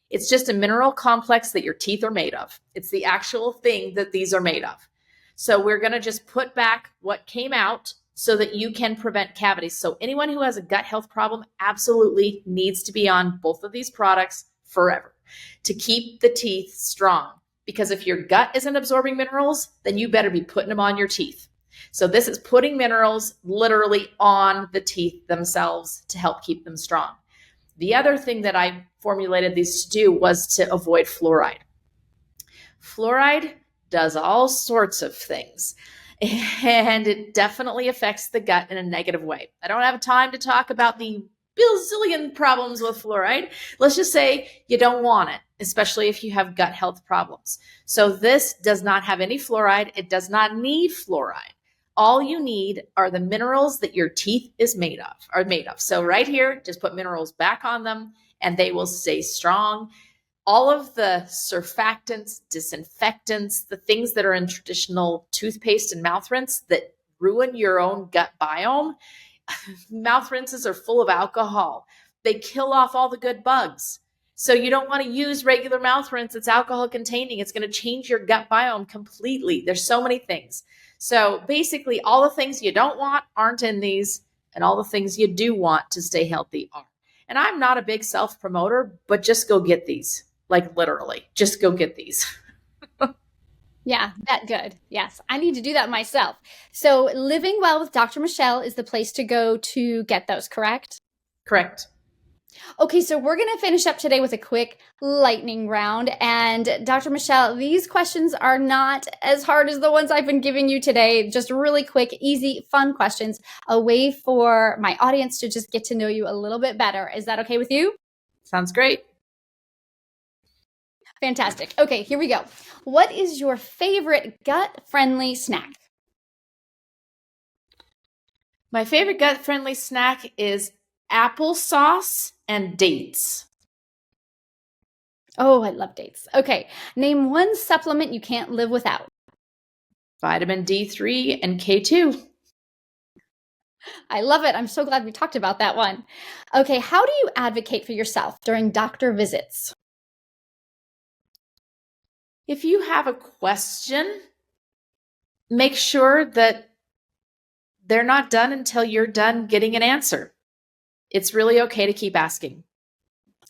It's just a mineral complex that your teeth are made of. It's the actual thing that these are made of. So we're going to just put back what came out so that you can prevent cavities. So anyone who has a gut health problem absolutely needs to be on both of these products forever to keep the teeth strong. Because if your gut isn't absorbing minerals, then you better be putting them on your teeth. So this is putting minerals literally on the teeth themselves to help keep them strong. The other thing that I formulated these to do was to avoid fluoride. Fluoride does all sorts of things, and it definitely affects the gut in a negative way. I don't have time to talk about the bazillion problems with fluoride. Let's just say you don't want it, especially if you have gut health problems. So this does not have any fluoride. It does not need fluoride. All you need are the minerals that your teeth are made of. So right here, just put minerals back on them and they will stay strong. All of the surfactants, disinfectants, the things that are in traditional toothpaste and mouth rinse that ruin your own gut biome, mouth rinses are full of alcohol. They kill off all the good bugs. So you don't want to use regular mouth rinse. It's alcohol containing. It's going to change your gut biome completely. There's so many things. So basically all the things you don't want aren't in these, and all the things you do want to stay healthy are. And I'm not a big self-promoter, but just go get these. Like literally, just go get these. Yeah, that good. Yes, I need to do that myself. So Living Well with Dr. Michelle is the place to go to get those, correct? Correct. Okay, so we're going to finish up today with a quick lightning round. And Dr. Michelle, these questions are not as hard as the ones I've been giving you today. Just really quick, easy, fun questions, a way for my audience to just get to know you a little bit better. Is that okay with you? Sounds great. Fantastic. Okay, here we go. What is your favorite gut-friendly snack? My favorite gut-friendly snack is applesauce and dates. Oh, I love dates. Okay, name one supplement you can't live without. Vitamin D3 and K2. I love it. I'm so glad we talked about that one. Okay, how do you advocate for yourself during doctor visits? If you have a question, make sure that they're not done until you're done getting an answer. It's really okay to keep asking.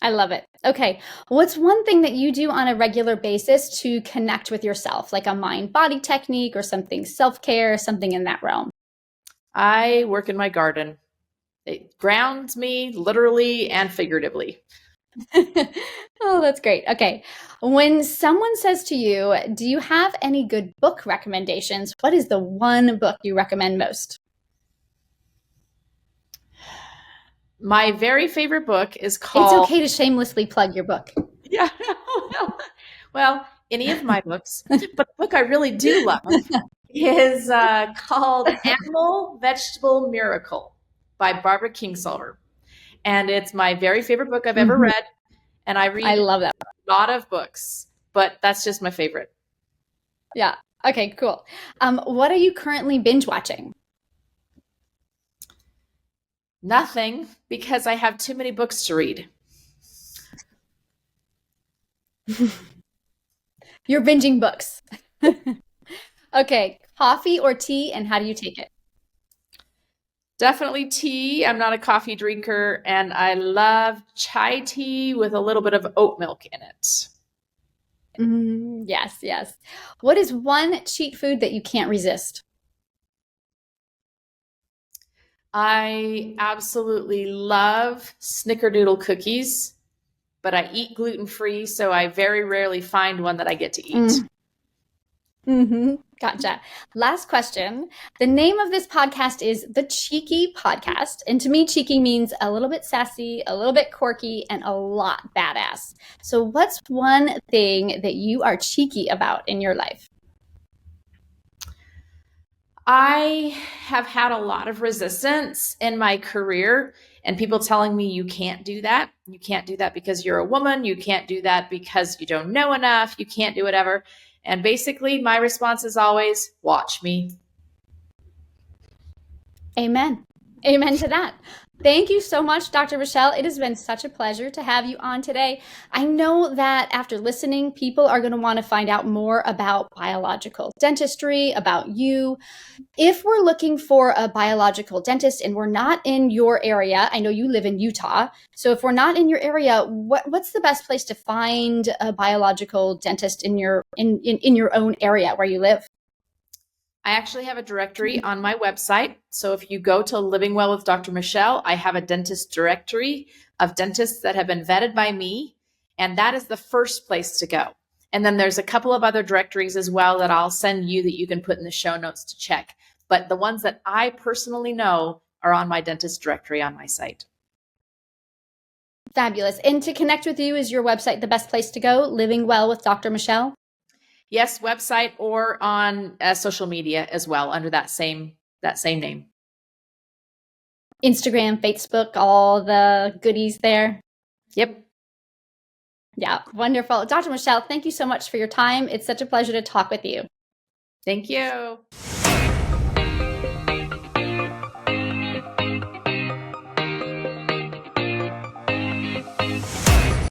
I love it. Okay. What's one thing that you do on a regular basis to connect with yourself, like a mind-body technique or something self-care, something in that realm? I work in my garden. It grounds me literally and figuratively. Oh, that's great. Okay. When someone says to you, do you have any good book recommendations? What is the one book you recommend most? My very favorite book is called... It's okay to shamelessly plug your book. Yeah. Well, any of my books. But the book I really do love is called Animal Vegetable Miracle by Barbara Kingsolver. And it's my very favorite book I've ever read. And I love that. A lot of books, but that's just my favorite. Yeah. Okay, cool. What are you currently binge watching? Nothing, because I have too many books to read. You're binging books. Okay, coffee or tea, and how do you take it? Definitely tea. I'm not a coffee drinker, and I love chai tea with a little bit of oat milk in it. Yes, yes. What is one cheat food that you can't resist? I absolutely love snickerdoodle cookies, but I eat gluten-free, so I very rarely find one that I get to eat. Gotcha. Last question. The name of this podcast is The Cheeky Podcast. And to me, cheeky means a little bit sassy, a little bit quirky, and a lot badass. So what's one thing that you are cheeky about in your life? I have had a lot of resistance in my career and people telling me you can't do that. You can't do that because you're a woman. You can't do that because you don't know enough. You can't do whatever. And basically my response is always, watch me. Amen. Amen to that. Thank you so much, Dr. Michelle. It has been such a pleasure to have you on today. I know that after listening, people are going to want to find out more about biological dentistry, about you. If we're looking for a biological dentist and we're not in your area, I know you live in Utah. So if we're not in your area, what's the best place to find a biological dentist in your own area where you live? I actually have a directory on my website. So if you go to Living Well with Dr. Michelle, I have a dentist directory of dentists that have been vetted by me. And that is the first place to go. And then there's a couple of other directories as well that I'll send you that you can put in the show notes to check. But the ones that I personally know are on my dentist directory on my site. Fabulous. And to connect with you, is your website the best place to go? Living Well with Dr. Michelle? Yes, website or on social media as well under that same name. Instagram, Facebook, all the goodies there. Yep. Yeah, wonderful. Dr. Michelle, thank you so much for your time. It's such a pleasure to talk with you. Thank you.